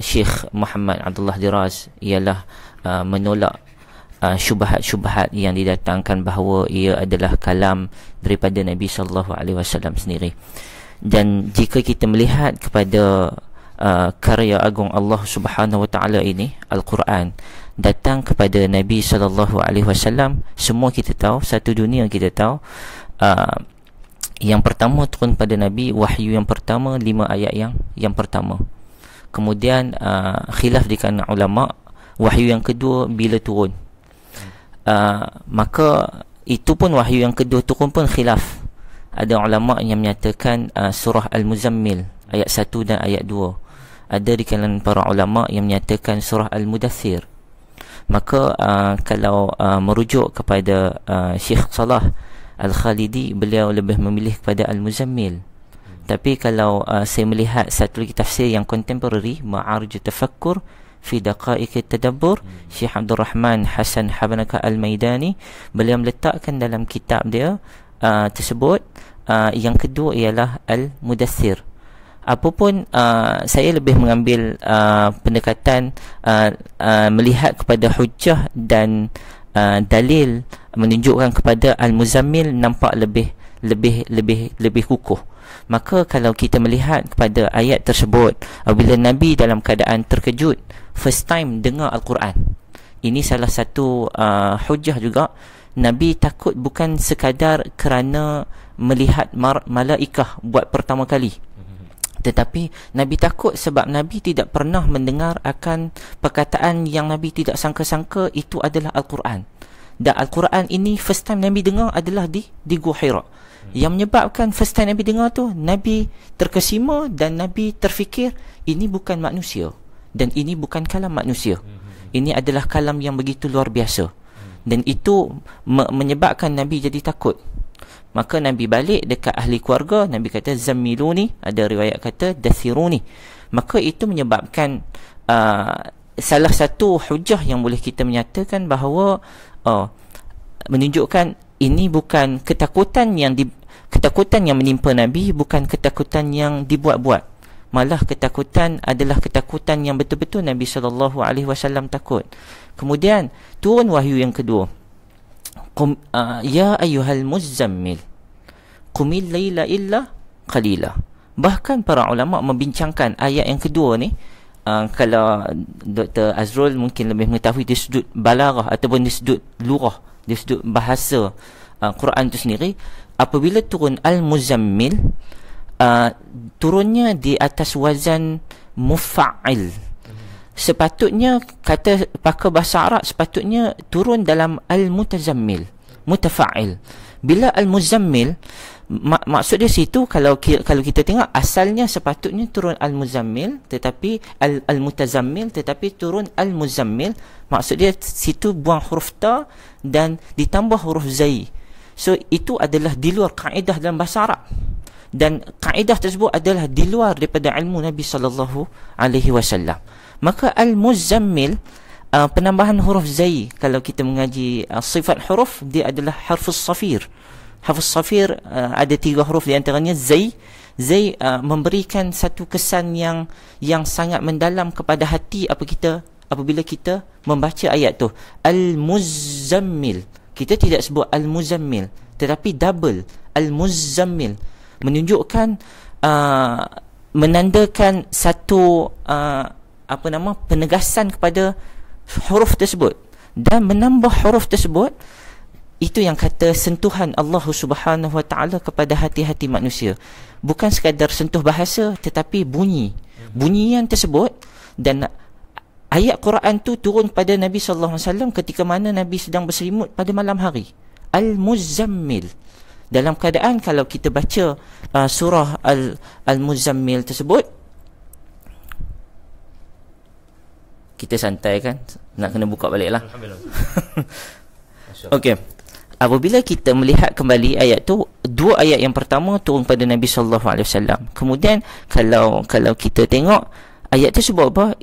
Syekh Muhammad Abdullah Diras ialah menolak syubhat-syubhat yang didatangkan bahawa ia adalah kalam daripada Nabi sallallahu alaihi wasallam sendiri. Dan jika kita melihat kepada karya agung Allah Subhanahu wa taala ini, Al-Quran, datang kepada Nabi sallallahu alaihi wasallam, semua kita tahu, satu dunia kita tahu, yang pertama turun pada Nabi, wahyu yang pertama 5 ayat yang pertama. Kemudian khilaf di kalangan ulama, wahyu yang kedua bila turun. Maka itu pun wahyu yang kedua turun pun khilaf. Ada ulama yang menyatakan surah Al-Muzammil ayat 1 dan ayat 2. Ada di kalangan para ulama yang menyatakan surah Al-Mudaththir. Maka kalau merujuk kepada Syekh Salah Al-Khalidi, beliau lebih memilih kepada Al-Muzammil. Tapi kalau saya melihat satu lagi tafsir yang contemporary, Ma'arij Tafakkur fi Daqaiq Tadabbur, Syekh Abdul Rahman Hasan Habanaka Al-Maidani, beliau meletakkan dalam kitab dia tersebut yang kedua ialah Al-Mudaththir. Apapun, saya lebih mengambil pendekatan melihat kepada hujjah dan dalil menunjukkan kepada Al-Muzammil nampak lebih kukuh. Maka kalau kita melihat kepada ayat tersebut, apabila Nabi dalam keadaan terkejut, first time dengar Al-Quran, Ini salah satu hujah juga. Nabi takut bukan sekadar kerana melihat malaikah buat pertama kali, tetapi Nabi takut sebab Nabi tidak pernah mendengar akan perkataan yang Nabi tidak sangka-sangka itu adalah Al-Quran. Dan Al-Quran ini first time Nabi dengar adalah di Gua Hira. Yang menyebabkan first time Nabi dengar tu, Nabi terkesima dan Nabi terfikir ini bukan manusia dan ini bukan kalam manusia. Ini adalah kalam yang begitu luar biasa. Dan itu menyebabkan Nabi jadi takut. Maka Nabi balik dekat ahli keluarga, Nabi kata zammiluni, ada riwayat kata dathiruni. Maka itu menyebabkan salah satu hujah yang boleh kita menyatakan bahawa menunjukkan ini bukan ketakutan yang menimpa Nabi, bukan ketakutan yang dibuat-buat. Malah ketakutan adalah ketakutan yang betul-betul Nabi SAW takut. Kemudian turun wahyu yang kedua. Ya ayyuhal muzammil qumil laila illa qalila. Bahkan para ulama membincangkan ayat yang kedua ni. Kalau Dr. Azrul mungkin lebih mengetahui di sudut balaghah ataupun di sudut lughah, di sudut bahasa Quran itu sendiri, apabila turun al-muzammil, turunnya di atas wazan mufa'il. Sepatutnya kata pakar bahasa Arab sepatutnya turun dalam al-mutazammil, mutafa'il. Bila al-muzammil, maksud dia situ, kalau kita tengok asalnya sepatutnya turun al-muzammil, tetapi al-mutazammil, tetapi turun al-muzammil. Maksud dia situ buang huruf ta dan ditambah huruf zai. So itu adalah di luar kaedah dalam bahasa Arab. Dan kaedah tersebut adalah di luar daripada ilmu Nabi SAW. Maka al-muzammil, penambahan huruf zai, kalau kita mengaji sifat huruf, dia adalah harfus safir. Harfus safir ada 3 huruf, di antaranya zai. Zai memberikan satu kesan yang sangat mendalam kepada hati apabila kita membaca ayat tu. Al-muzammil, kita tidak sebut al-muzammil, tetapi double al-muzammil, menunjukkan menandakan satu penegasan kepada huruf tersebut. Dan menambah huruf tersebut, itu yang kata sentuhan Allah Subhanahu Wa Taala kepada hati-hati manusia. Bukan sekadar sentuh bahasa, tetapi bunyian tersebut. Dan ayat Quran tu turun pada Nabi sallallahu alaihi wasallam ketika mana Nabi sedang berselimut pada malam hari. Al-Muzammil. Dalam keadaan kalau kita baca surah Al-Muzammil tersebut, kita santai kan, nak kena buka balik lah. Okey, apabila kita melihat kembali ayat tu, 2 ayat yang pertama turun pada Nabi SAW. Kemudian kalau kita tengok ayat tu sebut apa?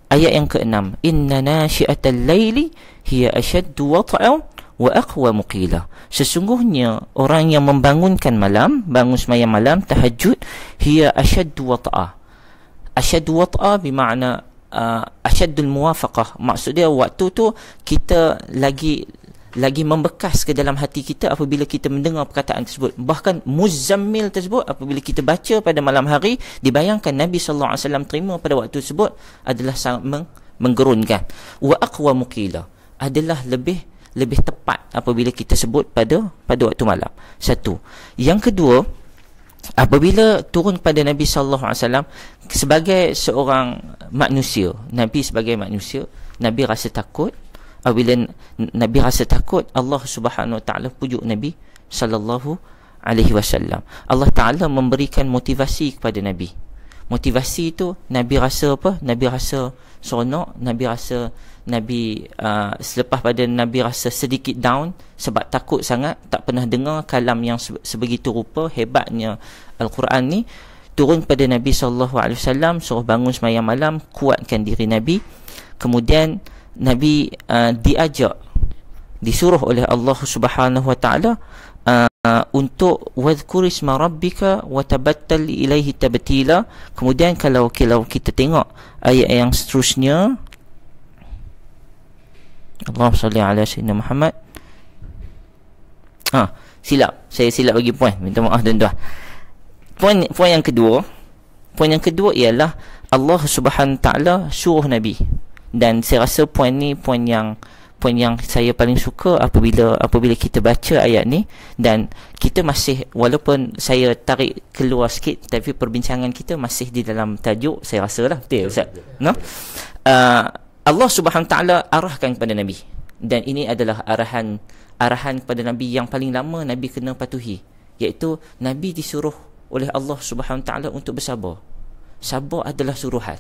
Ayat yang ke-6, inna nashi'atal laili hiya ashaddu wat'an wa aqwa muqila. Sesungguhnya orang yang membangunkan malam, bangun sembahyang malam, tahajud, hiya ashaddu wat'a. Ashaddu wat'a bermakna asyaddul muwafaqah. Maksud dia waktu tu kita lagi membekas ke dalam hati kita apabila kita mendengar perkataan tersebut. Bahkan muzammil tersebut apabila kita baca pada malam hari, dibayangkan Nabi sallallahu alaihi wasallam terima pada waktu tersebut adalah sangat menggerunkan. Wa aqwa muqila, adalah lebih tepat apabila kita sebut pada waktu malam. Satu. Yang kedua, apabila turun pada Nabi sallallahu alaihi wasallam sebagai seorang manusia, Nabi sebagai manusia, Nabi rasa takut. Apabila Nabi rasa takut, Allah Subhanahu Wa Taala pujuk Nabi sallallahu alaihi wasallam. Allah Taala memberikan motivasi kepada Nabi. Motivasi itu Nabi rasa apa? Nabi rasa seronok, Nabi selepas pada Nabi rasa sedikit down sebab takut sangat, tak pernah dengar kalam yang sebegitu rupa hebatnya Al-Quran ni. Turun pada Nabi SAW, suruh bangun sembahyang malam, kuatkan diri Nabi. Kemudian Nabi disuruh oleh Allah Subhanahu Wa Taala untuk wadhkur isma rabbika wa tabattal ilaihi tabtila. Kemudian kalau kita tengok ayat yang seterusnya, Allahumma salli ala sayyidina Muhammad. Saya silap bagi poin. Minta maaf tuan-tuan. Poin yang kedua ialah Allah Subhanahu Taala suruh Nabi Dan saya rasa poin yang saya paling suka apabila kita baca ayat ni, dan kita masih, walaupun saya tarik keluar sikit, tapi perbincangan kita masih di dalam tajuk, saya rasa lah betul Ustaz, no? Allah Subhanahu Taala arahkan kepada Nabi, dan ini adalah arahan kepada Nabi yang paling lama Nabi kena patuhi, iaitu Nabi disuruh oleh Allah Subhanahu Taala untuk bersabar. Sabar adalah suruhan.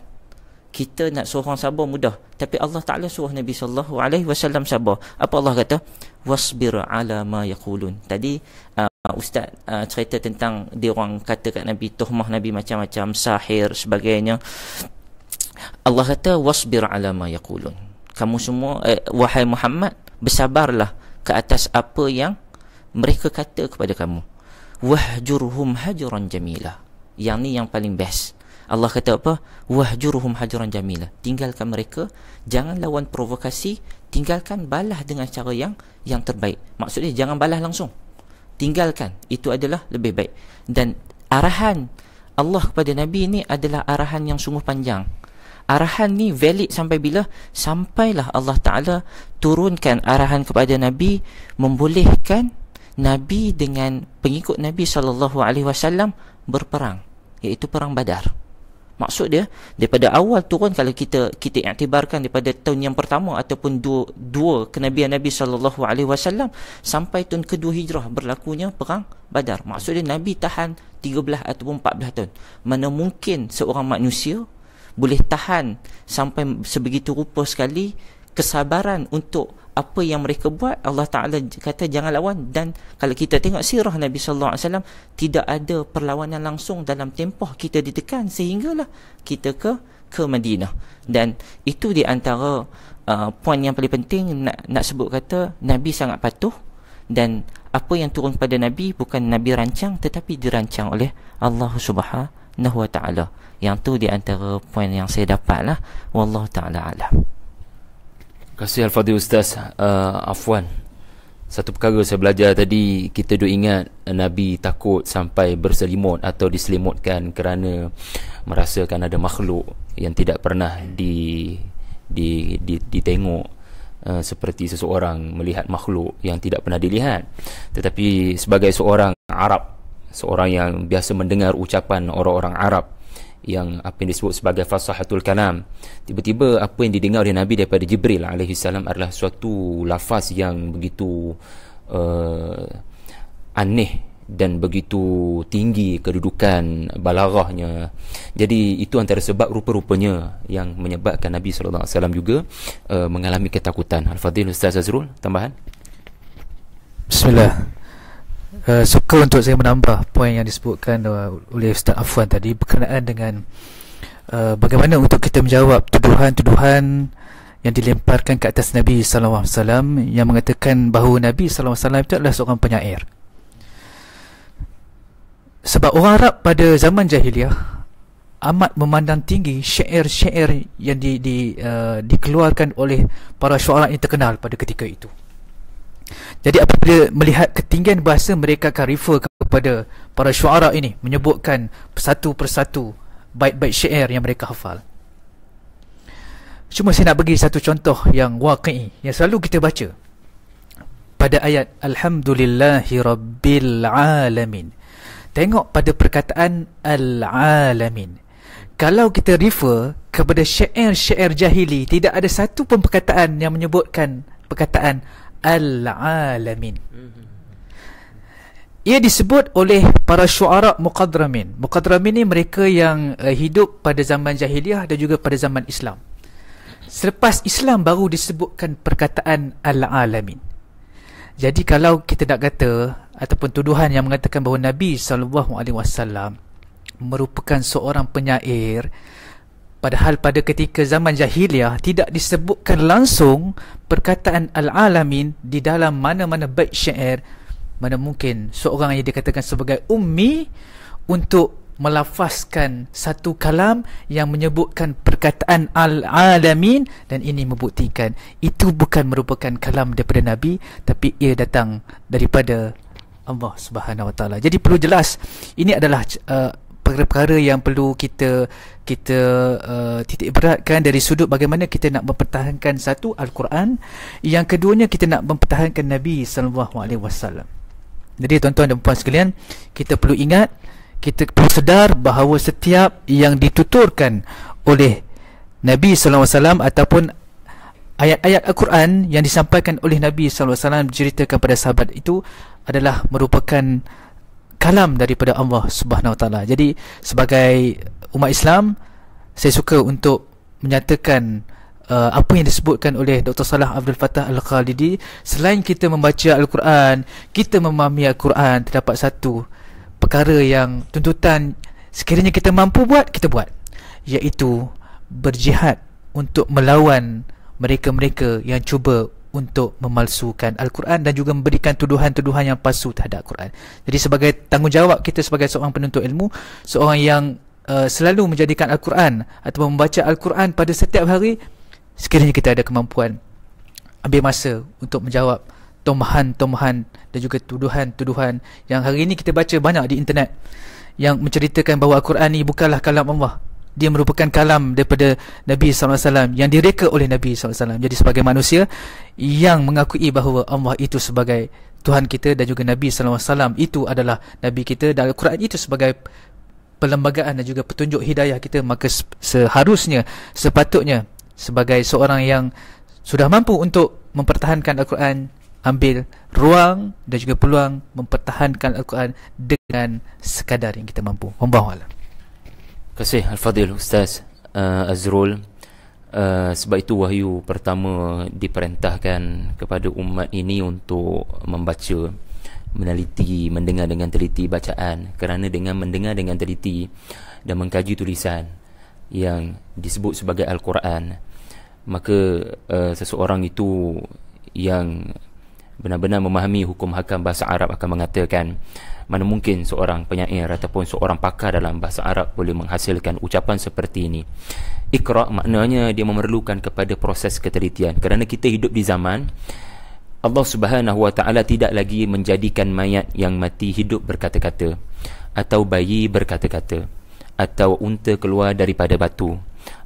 Kita nak suruh orang sabar mudah, tapi Allah Ta'ala suruh Nabi SAW sabar. Apa Allah kata? Wasbir ala ma yaqulun. Tadi Ustaz cerita tentang dia orang kata kat Nabi, tuhmah Nabi macam-macam, sahir, sebagainya. Allah kata wasbir ala ma yaqulun. Kamu semua wahai Muhammad, bersabarlah ke atas apa yang mereka kata kepada kamu. Wahjurhum hajran jamila. Yang ni yang paling best. Allah kata apa? Wahjurhum hajran jamila. Tinggalkan mereka, jangan lawan provokasi, tinggalkan, balas dengan cara yang terbaik. Maksudnya jangan balas langsung, tinggalkan, itu adalah lebih baik. Dan arahan Allah kepada Nabi ni adalah arahan yang sungguh panjang. Arahan ni valid sampai bila? Sampailah Allah Ta'ala turunkan arahan kepada Nabi, membolehkan Nabi dengan pengikut Nabi SAW berperang, iaitu perang Badar. Maksud dia, daripada awal turun, kalau kita iktibarkan daripada tahun yang pertama ataupun dua kenabian Nabi SAW sampai tahun kedua hijrah berlakunya perang Badar. Maksud dia Nabi tahan 13 ataupun 14 tahun. Mana mungkin seorang manusia boleh tahan sampai sebegitu rupa sekali, kesabaran untuk apa yang mereka buat. Allah Ta'ala kata jangan lawan. Dan kalau kita tengok sirah Nabi SAW, tidak ada perlawanan langsung dalam tempoh kita ditekan sehinggalah kita ke Madinah. Dan itu di antara poin yang paling penting nak sebut, kata Nabi sangat patuh, dan apa yang turun pada Nabi bukan Nabi rancang, tetapi dirancang oleh Allah Subhanahu Wa Ta'ala. Yang tu di antara poin yang saya dapat lah. Wallahu ta'ala alam. Terima kasih Al-Fadhil Ustaz. Afwan, satu perkara saya belajar tadi, kita duk ingat Nabi takut sampai berselimut atau diselimutkan kerana merasakan ada makhluk yang tidak pernah ditengok, seperti seseorang melihat makhluk yang tidak pernah dilihat. Tetapi sebagai seorang Arab, seorang yang biasa mendengar ucapan orang-orang Arab, yang apa yang disebut sebagai fasahatul kalam, tiba-tiba apa yang didengar oleh Nabi daripada Jibril alaihissalam adalah suatu lafaz yang begitu aneh dan begitu tinggi kedudukan balaghahnya. Jadi itu antara sebab rupa-rupanya yang menyebabkan Nabi SAW juga mengalami ketakutan. Al-Fadhil Ustaz Azrul, tambahan? Bismillah. Suka untuk saya menambah poin yang disebutkan oleh Ustaz Afwan tadi berkenaan dengan bagaimana untuk kita menjawab tuduhan-tuduhan yang dilemparkan ke atas Nabi SAW yang mengatakan bahawa Nabi SAW itu adalah seorang penyair. Sebab orang Arab pada zaman jahiliah amat memandang tinggi syair-syair yang dikeluarkan oleh para syuara yang terkenal pada ketika itu. Jadi apabila melihat ketinggian bahasa, mereka akan refer kepada para syuara ini, menyebutkan satu persatu bait-bait syair yang mereka hafal. Cuma saya nak bagi satu contoh yang waqi', yang selalu kita baca pada ayat Alhamdulillahi Rabbil Alamin. Tengok pada perkataan Al-Alamin. Kalau kita refer kepada syair-syair jahili, tidak ada satu pun perkataan yang menyebutkan perkataan Al-Alamin. Ia disebut oleh para syuara muqadramin. Muqadramin ni mereka yang hidup pada zaman jahiliah dan juga pada zaman Islam. Selepas Islam baru disebutkan perkataan Al-Alamin. Jadi kalau kita nak kata ataupun tuduhan yang mengatakan bahawa Nabi SAW merupakan seorang penyair, padahal pada ketika zaman jahiliah tidak disebutkan langsung perkataan Al-Alamin di dalam mana-mana bait syair, mana mungkin seorang yang dikatakan sebagai ummi untuk melafazkan satu kalam yang menyebutkan perkataan Al-Alamin, dan ini membuktikan itu bukan merupakan kalam daripada Nabi, tapi ia datang daripada Allah Subhanahu Wa Taala. Jadi perlu jelas, ini adalah perkara-perkara yang perlu kita titik beratkan dari sudut bagaimana kita nak mempertahankan satu Al-Quran, yang keduanya kita nak mempertahankan Nabi SAW. Jadi tuan-tuan dan puan sekalian, kita perlu ingat, kita perlu sedar bahawa setiap yang dituturkan oleh Nabi SAW ataupun ayat-ayat Al-Quran yang disampaikan oleh Nabi SAW diceritakan kepada sahabat itu adalah merupakan kalam daripada Allah Subhanahu Wa Taala. Jadi sebagai umat Islam, saya suka untuk menyatakan apa yang disebutkan oleh Dr. Salah Abdul Fattah Al-Khalidi. Selain kita membaca Al-Quran, kita memahami Al-Quran, terdapat satu perkara yang tuntutan sekiranya kita mampu buat, kita buat, iaitu berjihad untuk melawan mereka-mereka yang cuba untuk memalsukan Al-Quran dan juga memberikan tuduhan-tuduhan yang palsu terhadap Al-Quran. Jadi sebagai tanggungjawab kita sebagai seorang penuntut ilmu, seorang yang selalu menjadikan Al-Quran atau membaca Al-Quran pada setiap hari, sekiranya kita ada kemampuan, ambil masa untuk menjawab tomahan-tomahan dan juga tuduhan-tuduhan yang hari ini kita baca banyak di internet, yang menceritakan bahawa Al-Quran ini bukanlah kalam Allah, dia merupakan kalam daripada Nabi SAW yang direka oleh Nabi SAW. Jadi sebagai manusia yang mengakui bahawa Allah itu sebagai Tuhan kita dan juga Nabi SAW itu adalah Nabi kita, dan Al-Quran itu sebagai perlembagaan dan juga petunjuk hidayah kita, maka seharusnya, sepatutnya sebagai seorang yang sudah mampu untuk mempertahankan Al-Quran, ambil ruang dan juga peluang mempertahankan Al-Quran dengan sekadar yang kita mampu. Wallahualam. Terima kasih Al-Fadhil Ustaz Azrul. Sebab itu wahyu pertama diperintahkan kepada umat ini untuk membaca, meneliti, mendengar dengan teliti bacaan. Kerana dengan mendengar dengan teliti dan mengkaji tulisan yang disebut sebagai Al-Quran, maka seseorang itu yang benar-benar memahami hukum hakam bahasa Arab akan mengatakan, mana mungkin seorang penyair ataupun seorang pakar dalam bahasa Arab boleh menghasilkan ucapan seperti ini. Iqra' maknanya dia memerlukan kepada proses ketelitian, kerana kita hidup di zaman Allah Subhanahu Wa Taala tidak lagi menjadikan mayat yang mati hidup berkata-kata, atau bayi berkata-kata, atau unta keluar daripada batu,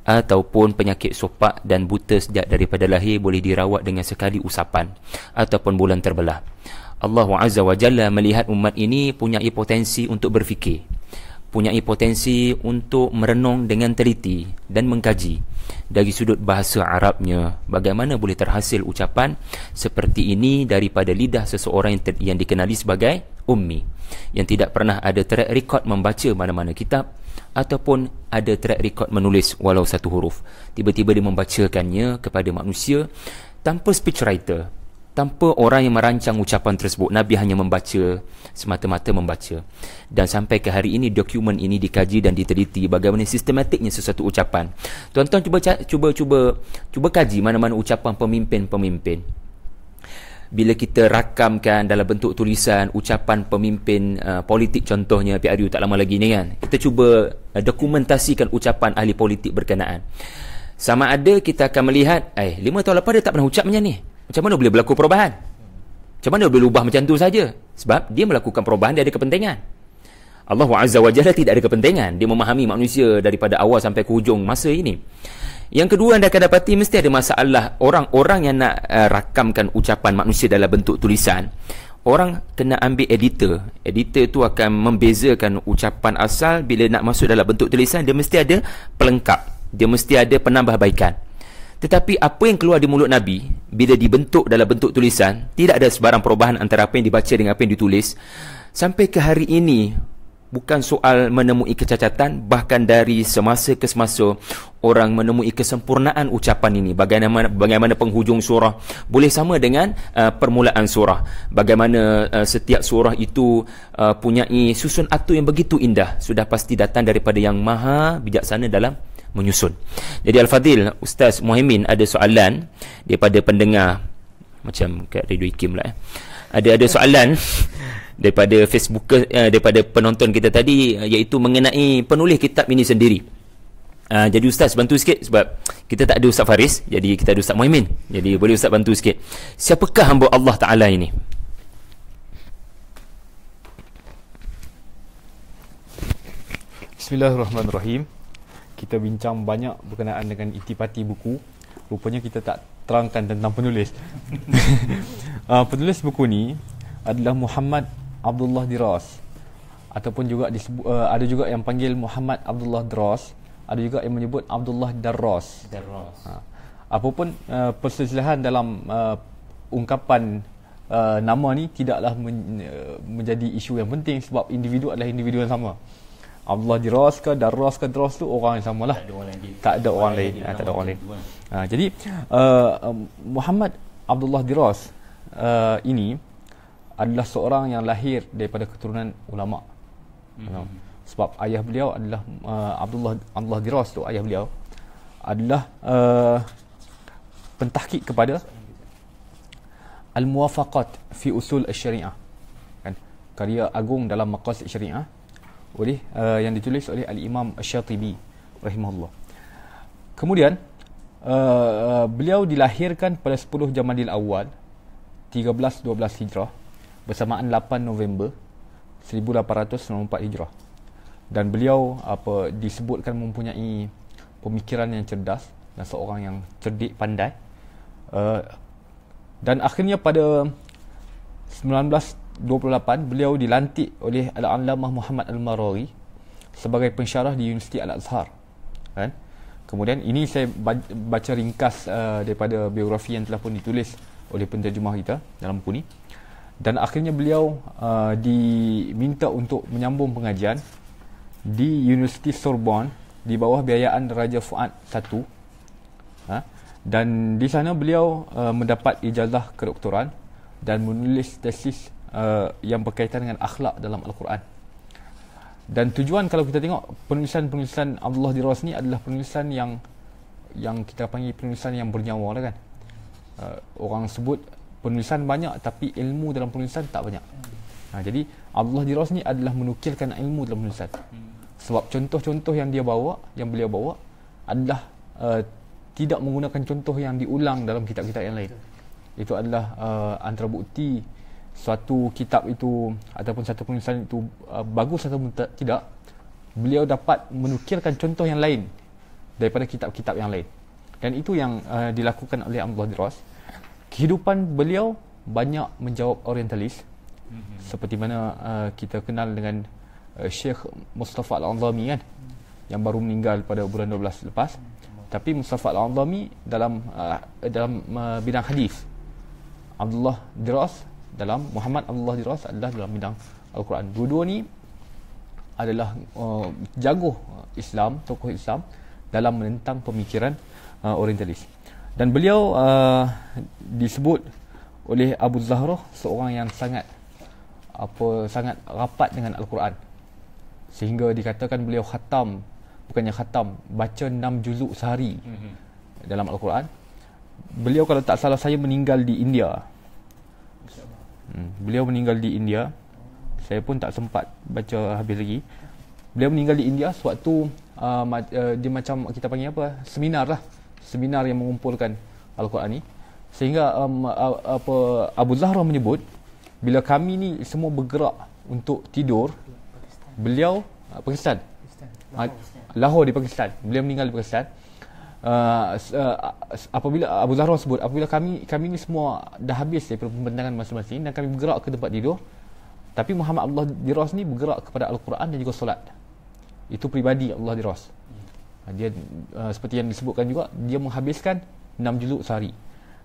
ataupun penyakit sopak dan buta sejak daripada lahir boleh dirawat dengan sekali usapan ataupun bulan terbelah. Allah Azza wa Jalla melihat umat ini punya potensi untuk berfikir, punya potensi untuk merenung dengan teliti dan mengkaji dari sudut bahasa Arabnya, bagaimana boleh terhasil ucapan seperti ini daripada lidah seseorang yang dikenali sebagai ummi, yang tidak pernah ada track record membaca mana-mana kitab ataupun ada track record menulis walau satu huruf. Tiba-tiba dia membacakannya kepada manusia tanpa speechwriter, tanpa orang yang merancang ucapan tersebut. Nabi hanya membaca, semata-mata membaca. Dan sampai ke hari ini dokumen ini dikaji dan diteliti bagaimana sistematiknya sesuatu ucapan. Tuan-tuan cuba kaji mana-mana ucapan pemimpin-pemimpin. Bila kita rakamkan dalam bentuk tulisan ucapan pemimpin politik, contohnya PRU tak lama lagi ni kan, kita cuba dokumentasikan ucapan ahli politik berkenaan. Sama ada kita akan melihat 5 tahun lepas dia tak pernah ucap macam ni, macam mana boleh berlaku perubahan? Macam mana boleh ubah macam tu saja? Sebab dia melakukan perubahan, dia ada kepentingan. Allah Azza wa Jalla tidak ada kepentingan, dia memahami manusia daripada awal sampai ke hujung masa ini. Yang kedua, anda akan dapati mesti ada masalah orang-orang yang nak rakamkan ucapan manusia dalam bentuk tulisan. Orang kena ambil editor. Editor tu akan membezakan ucapan asal. Bila nak masuk dalam bentuk tulisan, dia mesti ada pelengkap, dia mesti ada penambahbaikan. Tetapi apa yang keluar di mulut Nabi bila dibentuk dalam bentuk tulisan, tidak ada sebarang perubahan antara apa yang dibaca dengan apa yang ditulis. Sampai ke hari ini, bukan soal menemui kecacatan, bahkan dari semasa ke semasa orang menemui kesempurnaan ucapan ini. Bagaimana penghujung surah boleh sama dengan permulaan surah, bagaimana setiap surah itu punyai susun atur yang begitu indah, sudah pasti datang daripada yang maha bijaksana dalam menyusun. Jadi Al-Fadhil Ustaz Muhaimin ada soalan daripada pendengar, macam kat Radio Ikim lah ada soalan daripada Facebook, daripada penonton kita tadi, iaitu mengenai penulis kitab ini sendiri. Jadi Ustaz bantu sikit, sebab kita tak ada Ustaz Faris, jadi kita ada Ustaz Muhaimin. Jadi boleh Ustaz bantu sikit, siapakah hamba Allah Ta'ala ini? Bismillahirrahmanirrahim. Kita bincang banyak berkenaan dengan intipati buku. Rupanya kita tak terangkan tentang penulis. Penulis buku ni adalah Muhammad Abdullah Diras, ataupun juga ada juga yang panggil Muhammad Abdullah Diras, ada juga yang menyebut Abdullah Darras. Apapun perselisihan dalam ungkapan nama ni tidaklah menjadi isu yang penting, sebab individu adalah individu yang sama. Abdullah Diras ke Darras ke Dras tu orang yang samalah. Tak ada orang lain. Tak ada orang lain. Jadi Muhammad Abdullah Diras ini adalah seorang yang lahir daripada keturunan ulama. Sebab ayah beliau adalah Abdullah Diras tu, ayah beliau adalah pentahqiq kepada Al-Muwafaqat fi Usul Asy-Syariah, kan, karya agung dalam maqasid syariah oleh yang ditulis oleh Al-Imam Asy-Syatibi rahimahullah. Kemudian beliau dilahirkan pada 10 Jamadil Awal 1312 Hijrah bersamaan 8 November 1894 Hijrah. Dan beliau disebutkan mempunyai pemikiran yang cerdas dan seorang yang cerdik, pandai. Dan akhirnya pada 1928 beliau dilantik oleh Al-Allamah Muhammad Al-Maraghi sebagai pensyarah di Universiti Al-Azhar, kan? Kemudian ini saya baca ringkas daripada biografi yang telah pun ditulis oleh penterjemah kita dalam buku ni. Dan akhirnya beliau diminta untuk menyambung pengajian di Universiti Sorbonne di bawah biayaan Raja Fuad I. Dan di sana beliau mendapat ijazah kedoktoran dan menulis tesis yang berkaitan dengan akhlak dalam Al-Quran. Dan tujuan, kalau kita tengok penulisan Abdullah Diras ni adalah penulisan yang kita panggil penulisan yang bernyawa lah, kan. Orang sebut penulisan banyak tapi ilmu dalam penulisan tak banyak. Jadi Abdullah Diras ni adalah menukilkan ilmu dalam penulisan. Sebab contoh-contoh yang beliau bawa adalah tidak menggunakan contoh yang diulang dalam kitab-kitab yang lain. Itu adalah antara bukti suatu kitab itu ataupun satu penulisan itu bagus ataupun tidak. Beliau dapat menukilkan contoh yang lain daripada kitab-kitab yang lain. Dan itu yang dilakukan oleh Abdullah Diras. Kehidupan beliau banyak menjawab orientalis, seperti mana kita kenal dengan Syekh Mustafa Al-Anzami, kan, yang baru meninggal pada bulan 12 lepas. Tapi Mustafa Al-Anzami dalam bidang hadis, Abdullah Diras Muhammad Abdullah Diras adalah dalam bidang Al-Quran. Dua-dua ni adalah jago Islam, tokoh Islam dalam menentang pemikiran orientalis. Dan beliau disebut oleh Abu Zahra seorang yang sangat rapat dengan Al-Quran, sehingga dikatakan beliau baca 6 juzuk sehari dalam Al-Quran. Beliau, kalau tak salah saya, meninggal di India. Beliau meninggal di India. Saya pun tak sempat baca habis lagi. Beliau meninggal di India sewaktu dia macam kita panggil seminar yang mengumpulkan Al-Quran ni. Sehingga Abu Zahra menyebut, bila kami ni semua bergerak untuk tidur, beliau Pakistan, Lahore di Pakistan, beliau meninggal di Pakistan. Apabila Abu Zahra sebut, apabila kami ni semua dah habis daripada pembentangan masing-masing dan kami bergerak ke tempat tidur, tapi Muhammad Abdullah Diras ni bergerak kepada Al-Quran dan juga solat. Itu pribadi Abdullah Diras. Dia seperti yang disebutkan juga, dia menghabiskan 6 juzuk sehari.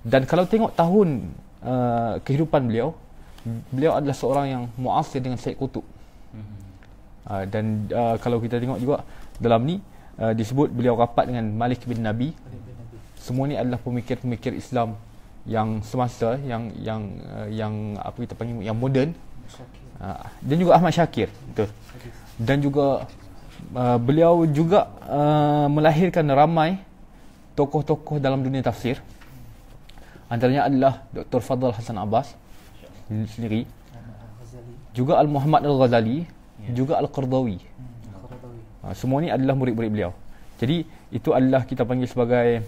Dan kalau tengok tahun kehidupan beliau adalah seorang yang muasir dengan Syed Qutb. Dan kalau kita tengok juga dalam ni disebut beliau rapat dengan Malik bin Nabi. Semua ni adalah pemikir-pemikir Islam yang semasa, yang apa kita panggil, yang moden. Dan juga Ahmad Syakir, betul. Dan juga beliau juga melahirkan ramai tokoh-tokoh dalam dunia tafsir. Antaranya adalah Dr. Fadl Hasan Abbas sendiri, juga Al-Muhammad Al-Ghazali, juga Al-Qardawi. Semua ni adalah murid-murid beliau. Jadi itu adalah kita panggil sebagai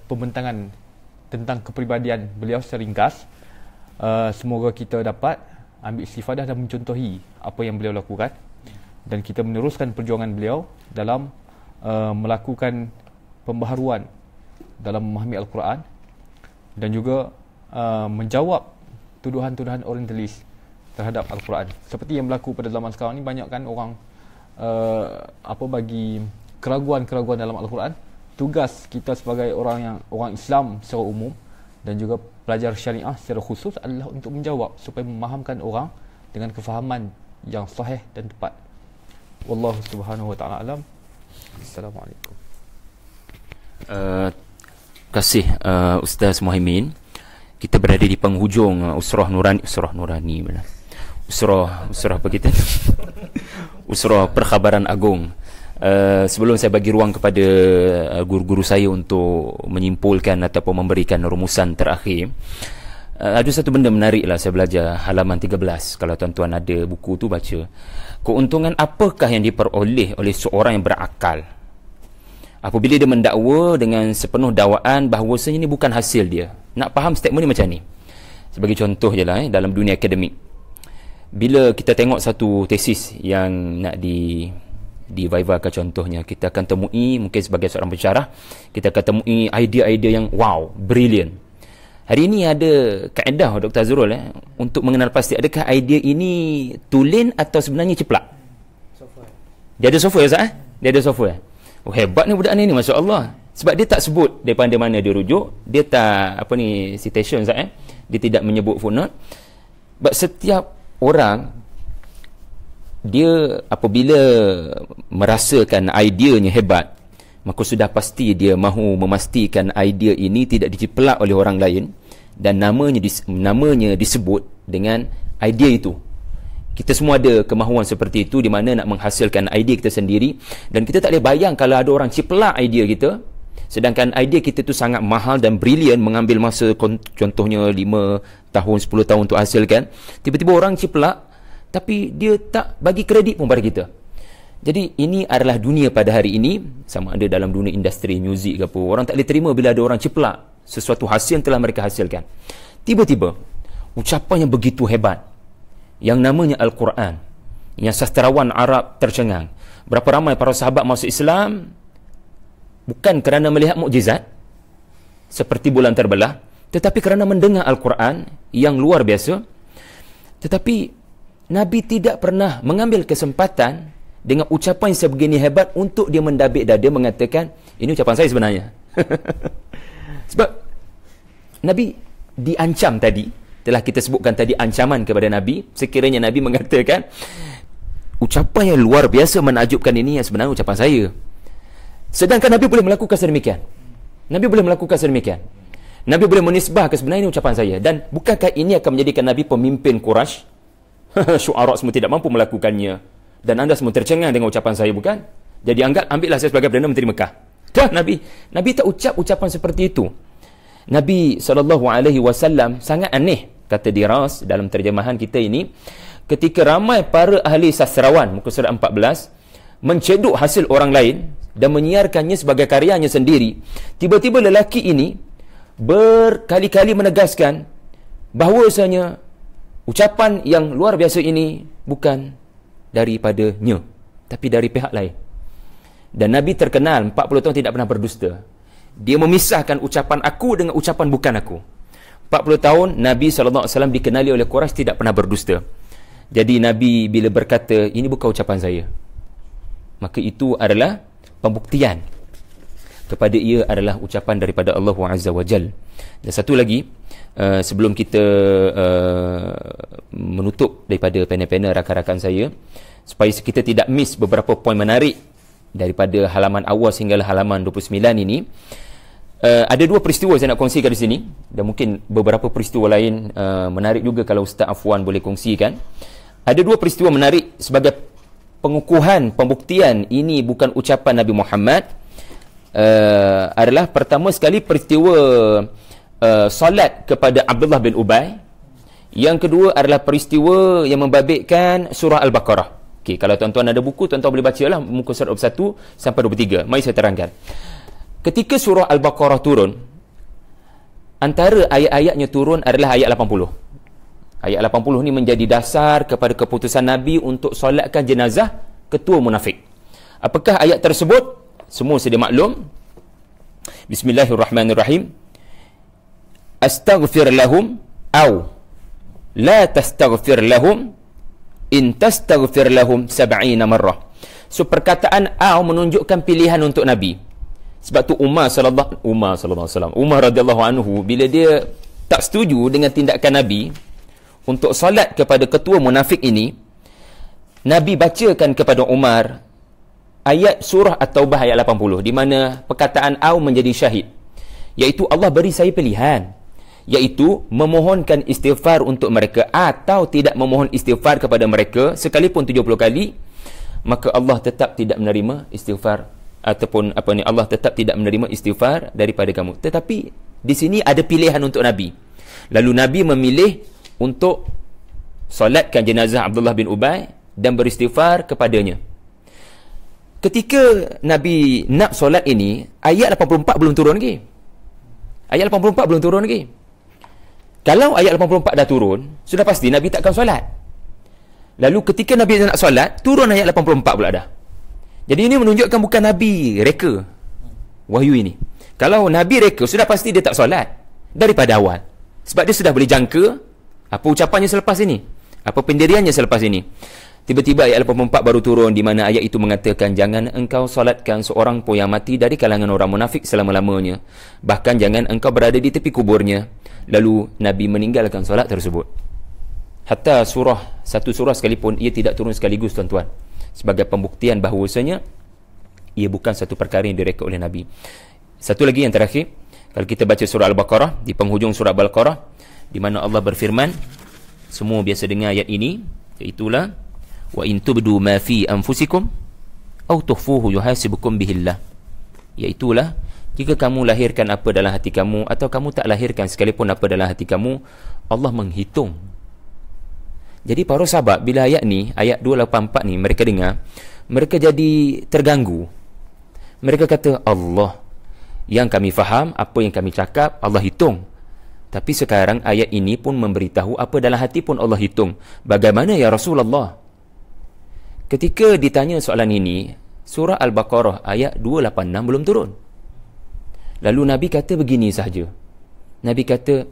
pembentangan tentang kepribadian beliau secara ringkas. Semoga kita dapat ambil istifadah dan mencontohi apa yang beliau lakukan. dan kita meneruskan perjuangan beliau dalam melakukan pembaharuan dalam memahami Al-Quran dan juga menjawab tuduhan-tuduhan orientalis terhadap Al-Quran. Seperti yang berlaku pada zaman sekarang ni, banyak kan orang bagi keraguan-keraguan dalam Al-Quran. Tugas kita sebagai orang Islam secara umum dan juga pelajar syariah secara khusus adalah untuk menjawab supaya memahamkan orang dengan kefahaman yang sahih dan tepat. Wallahu subhanahu wa ta'ala alam. Assalamualaikum. Kasih Ustaz Muhaimin. Kita berada di penghujung usrah Nurani mana? Usrah apa kita? Usrah Perkhabaran Agung. Sebelum saya bagi ruang kepada guru-guru saya untuk menyimpulkan ataupun memberikan rumusan terakhir, ada satu benda menarik lah saya belajar halaman 13. Kalau tuan-tuan ada buku tu baca. Keuntungan apakah yang diperoleh oleh seorang yang berakal apabila dia mendakwa dengan sepenuh dakwaan bahawasanya ini bukan hasil dia? Nak faham statement ni macam ni. Sebagai contoh je lah dalam dunia akademik. Bila kita tengok satu tesis yang nak divaivakan, contohnya kita akan temui, mungkin sebagai seorang pensyarah, kita akan temui idea-idea yang wow, brilliant. Hari ini ada kaedah Dr. Azrul untuk mengenal pasti adakah idea ini tulen atau sebenarnya ciplak. Dia ada software Ustaz? Dia ada software. Oh, hebat ni budak ni, masya-Allah. Sebab dia tak sebut daripada mana dia rujuk, dia tak citation Ustaz dia tidak menyebut footnote. Sebab setiap orang dia apabila merasakan ideanya hebat, maka sudah pasti dia mahu memastikan idea ini tidak diciplak oleh orang lain dan namanya disebut dengan idea itu. Kita semua ada kemahuan seperti itu, di mana nak menghasilkan idea kita sendiri, dan kita tak boleh bayang kalau ada orang ciplak idea kita, sedangkan idea kita tu sangat mahal dan brilian, mengambil masa contohnya 5 tahun 10 tahun untuk hasilkan. Tiba-tiba orang ciplak, tapi dia tak bagi kredit pun pada kita. Jadi ini adalah dunia pada hari ini, sama ada dalam dunia industri muzik ke apa. Orang tak boleh terima bila ada orang ciplak sesuatu hasil yang telah mereka hasilkan. Tiba-tiba ucapan yang begitu hebat, yang namanya Al-Quran, yang sastrawan Arab tercengang. Berapa ramai para sahabat masuk Islam bukan kerana melihat mukjizat seperti bulan terbelah, tetapi kerana mendengar Al-Quran yang luar biasa. Tetapi Nabi tidak pernah mengambil kesempatan dengan ucapan yang sebegini hebat untuk dia mendabik dada mengatakan, ini ucapan saya sebenarnya. Sebab Nabi diancam tadi, telah kita sebutkan tadi ancaman kepada Nabi, sekiranya Nabi mengatakan ucapan yang luar biasa menakjubkan ini yang sebenarnya ucapan saya. Sedangkan Nabi boleh melakukan sedemikian. Nabi boleh melakukan sedemikian. Nabi boleh menisbahkan sebenarnya ini ucapan saya. Dan bukankah ini akan menjadikan Nabi pemimpin Quraisy? Syu'ara semua tidak mampu melakukannya, dan anda semua tercengang dengan ucapan saya, bukan? Jadi ambillah saya sebagai Perdana Menteri Mekah. Dah, Nabi tak ucap ucapan seperti itu. Nabi SAW sangat aneh, kata Diras dalam terjemahan kita ini, ketika ramai para ahli sastrawan, muka surat 14, menceduk hasil orang lain dan menyiarkannya sebagai karyanya sendiri, tiba-tiba lelaki ini berkali-kali menegaskan bahawasanya ucapan yang luar biasa ini bukan daripadanya, tapi dari pihak lain. Dan Nabi terkenal 40 tahun tidak pernah berdusta. Dia memisahkan ucapan aku dengan ucapan bukan aku. 40 tahun Nabi SAW dikenali oleh Quraisy tidak pernah berdusta. Jadi Nabi bila berkata ini bukan ucapan saya, maka itu adalah pembuktian kepada ia adalah ucapan daripada Allah Azza wa Jal. Dan satu lagi, sebelum kita menutup daripada panel-panel rakan-rakan saya, supaya kita tidak miss beberapa poin menarik daripada halaman awal sehinggalah halaman 29 ini, ada dua peristiwa saya nak kongsikan di sini, dan mungkin beberapa peristiwa lain menarik juga kalau Ustaz Afwan boleh kongsikan. Ada dua peristiwa menarik sebagai pengukuhan, pembuktian ini bukan ucapan Nabi Muhammad. Adalah pertama sekali peristiwa salat kepada Abdullah bin Ubay. Yang kedua adalah peristiwa yang membabitkan surah Al-Baqarah. Okey, kalau tuan-tuan ada buku, tuan-tuan boleh bacalah muka surat 21 sampai 23. Mari saya terangkan. Ketika surah Al-Baqarah turun, antara ayat-ayatnya turun adalah ayat 80. Ayat 80 ni menjadi dasar kepada keputusan Nabi untuk solatkan jenazah ketua munafik. Apakah ayat tersebut? Semua sedia maklum. Bismillahirrahmanirrahim. Astaghfir lahum aw la tastaghfir lahum in tastaghfir lahum 70 marrah. So perkataan aw menunjukkan pilihan untuk Nabi. Sebab tu Umar radhiyallahu anhu, bila dia tak setuju dengan tindakan Nabi untuk solat kepada ketua munafik ini, Nabi bacakan kepada Umar ayat surah At-Taubah ayat 80, di mana perkataan aw menjadi syahid, iaitu Allah beri saya pilihan, iaitu memohonkan istighfar untuk mereka atau tidak memohon istighfar kepada mereka sekalipun 70 kali, maka Allah tetap tidak menerima istighfar, ataupun Allah tetap tidak menerima istighfar daripada kamu. Tetapi di sini ada pilihan untuk Nabi. Lalu Nabi memilih untuk solatkan jenazah Abdullah bin Ubay dan beristighfar kepadanya. Ketika Nabi nak solat ini, ayat 84 belum turun lagi. Ayat 84 belum turun lagi. Kalau ayat 84 dah turun, sudah pasti Nabi takkan solat. Lalu ketika Nabi nak solat, turun ayat 84 pula dah. Jadi ini menunjukkan bukan Nabi reka wahyu ini. Kalau Nabi reka, sudah pasti dia tak solat daripada awal. Sebab dia sudah boleh jangka apa ucapannya selepas ini, apa pendiriannya selepas ini. Tiba-tiba ayat 84 baru turun, di mana ayat itu mengatakan, jangan engkau solatkan seorang pun yang mati dari kalangan orang munafik selama-lamanya. Bahkan jangan engkau berada di tepi kuburnya. Lalu Nabi meninggalkan solat tersebut. Hatta satu surah sekalipun ia tidak turun sekaligus, tuan-tuan, sebagai pembuktian bahawasanya ia bukan satu perkara yang direka oleh Nabi. Satu lagi yang terakhir, kalau kita baca surah Al-Baqarah, di penghujung surah Al-Baqarah, di mana Allah berfirman, semua biasa dengar ayat ini, iaitulah wa in tubdu ma fi anfusikum aw tukhfuhu yuhasibukum bihillah. Iaitulah, jika kamu lahirkan apa dalam hati kamu atau kamu tak lahirkan sekalipun apa dalam hati kamu, Allah menghitung. Jadi para sahabat, bila ayat ni, ayat 284 ni mereka dengar, mereka jadi terganggu. Mereka kata, Allah, yang kami faham, apa yang kami cakap, Allah hitung. Tapi sekarang ayat ini pun memberitahu apa dalam hati pun Allah hitung. Bagaimana ya Rasulullah? Ketika ditanya soalan ini, surah Al-Baqarah ayat 286 belum turun. Lalu Nabi kata begini sahaja. Nabi kata,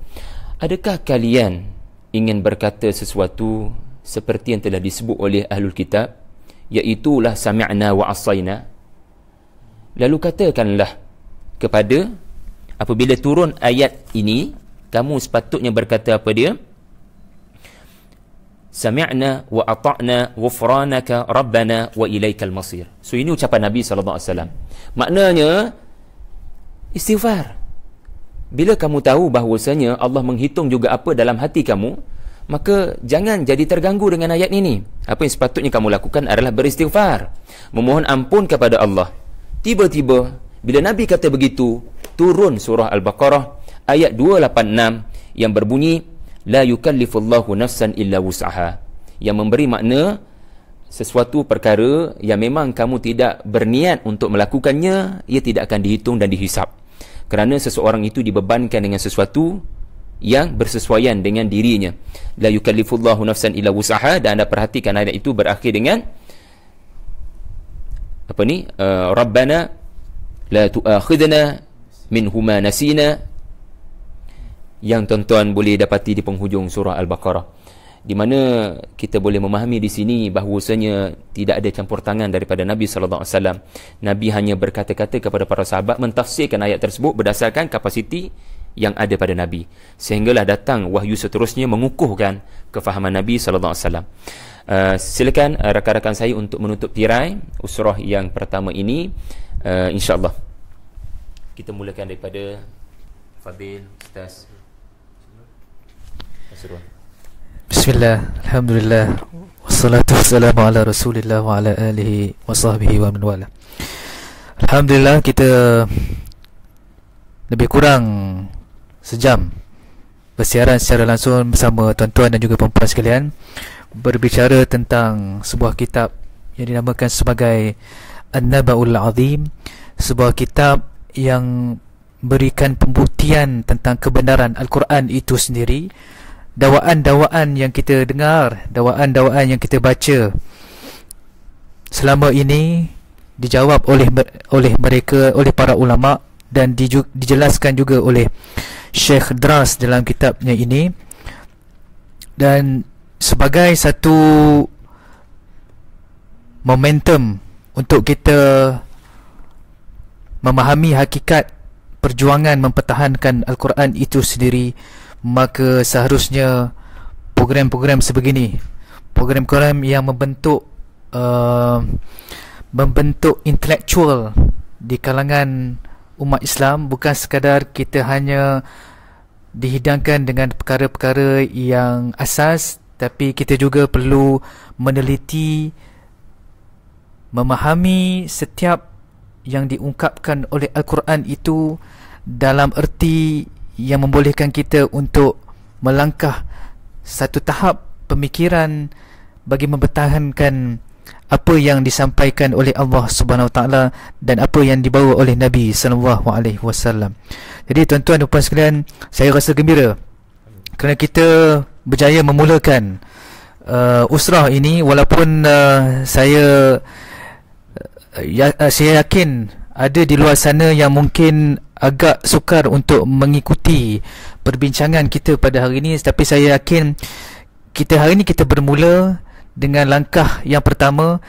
adakah kalian ingin berkata sesuatu seperti yang telah disebut oleh Ahlul Kitab, iaitulah sami'na wa asayna? Lalu katakanlah kepada, apabila turun ayat ini, kamu sepatutnya berkata apa dia? Sami'na wa ata'na ghufranaka rabbana wa ilaikal masir. So ini ucapan Nabi SAW. Maknanya istighfar. Bila kamu tahu bahawasanya Allah menghitung juga apa dalam hati kamu, maka jangan jadi terganggu dengan ayat ini. Apa yang sepatutnya kamu lakukan adalah beristighfar, memohon ampun kepada Allah. Tiba-tiba bila Nabi kata begitu, turun surah Al-Baqarah ayat 286 yang berbunyi, la yukallifullahu nafsan illa wus'aha, yang memberi makna sesuatu perkara yang memang kamu tidak berniat untuk melakukannya, ia tidak akan dihitung dan dihisap. Kerana seseorang itu dibebankan dengan sesuatu yang bersesuaian dengan dirinya. La yukallifullahu nafsan illa wus'aha. Dan anda perhatikan ayat itu berakhir dengan apa ni? Rabbana la tu'akhidna minhuma nasina, yang tuan-tuan boleh dapati di penghujung surah Al-Baqarah, di mana kita boleh memahami di sini bahawasanya tidak ada campur tangan daripada Nabi SAW. Nabi hanya berkata-kata kepada para sahabat, mentafsirkan ayat tersebut berdasarkan kapasiti yang ada pada Nabi, sehinggalah datang wahyu seterusnya mengukuhkan kefahaman Nabi SAW. Silakan rakan-rakan saya untuk menutup tirai usrah yang pertama ini. InsyaAllah kita mulakan daripada Fadil Ustaz Asrul. Bismillah, alhamdulillah, wassalatu wassalamu ala rasulillah wa ala alihi wa sahbihi wa man wala. Alhamdulillah, kita lebih kurang sejam bersiaran secara langsung bersama tuan-tuan dan juga perempuan sekalian, berbicara tentang sebuah kitab yang dinamakan sebagai An-Naba'ul Azim, sebuah kitab yang berikan pembuktian tentang kebenaran Al-Quran itu sendiri. Dakwaan-dakwaan yang kita dengar, dakwaan-dakwaan yang kita baca selama ini dijawab oleh mereka, oleh para ulama, dan dijelaskan juga oleh Syekh Dras dalam kitabnya ini. Dan sebagai satu momentum untuk kita memahami hakikat perjuangan mempertahankan Al-Quran itu sendiri, maka seharusnya program-program sebegini, program-program yang membentuk intelektual di kalangan umat Islam, bukan sekadar kita hanya dihidangkan dengan perkara-perkara yang asas, tapi kita juga perlu meneliti, memahami setiap yang diungkapkan oleh Al-Quran itu dalam erti yang membolehkan kita untuk melangkah satu tahap pemikiran bagi mempertahankan apa yang disampaikan oleh Allah Subhanahu Wa Taala dan apa yang dibawa oleh Nabi sallallahu alaihi wasallam. Jadi tuan-tuan dan puan sekalian, saya rasa gembira kerana kita berjaya memulakan usrah ini, walaupun saya yakin ada di luar sana yang mungkin agak sukar untuk mengikuti perbincangan kita pada hari ini, tapi saya yakin hari ini kita bermula dengan langkah yang pertama.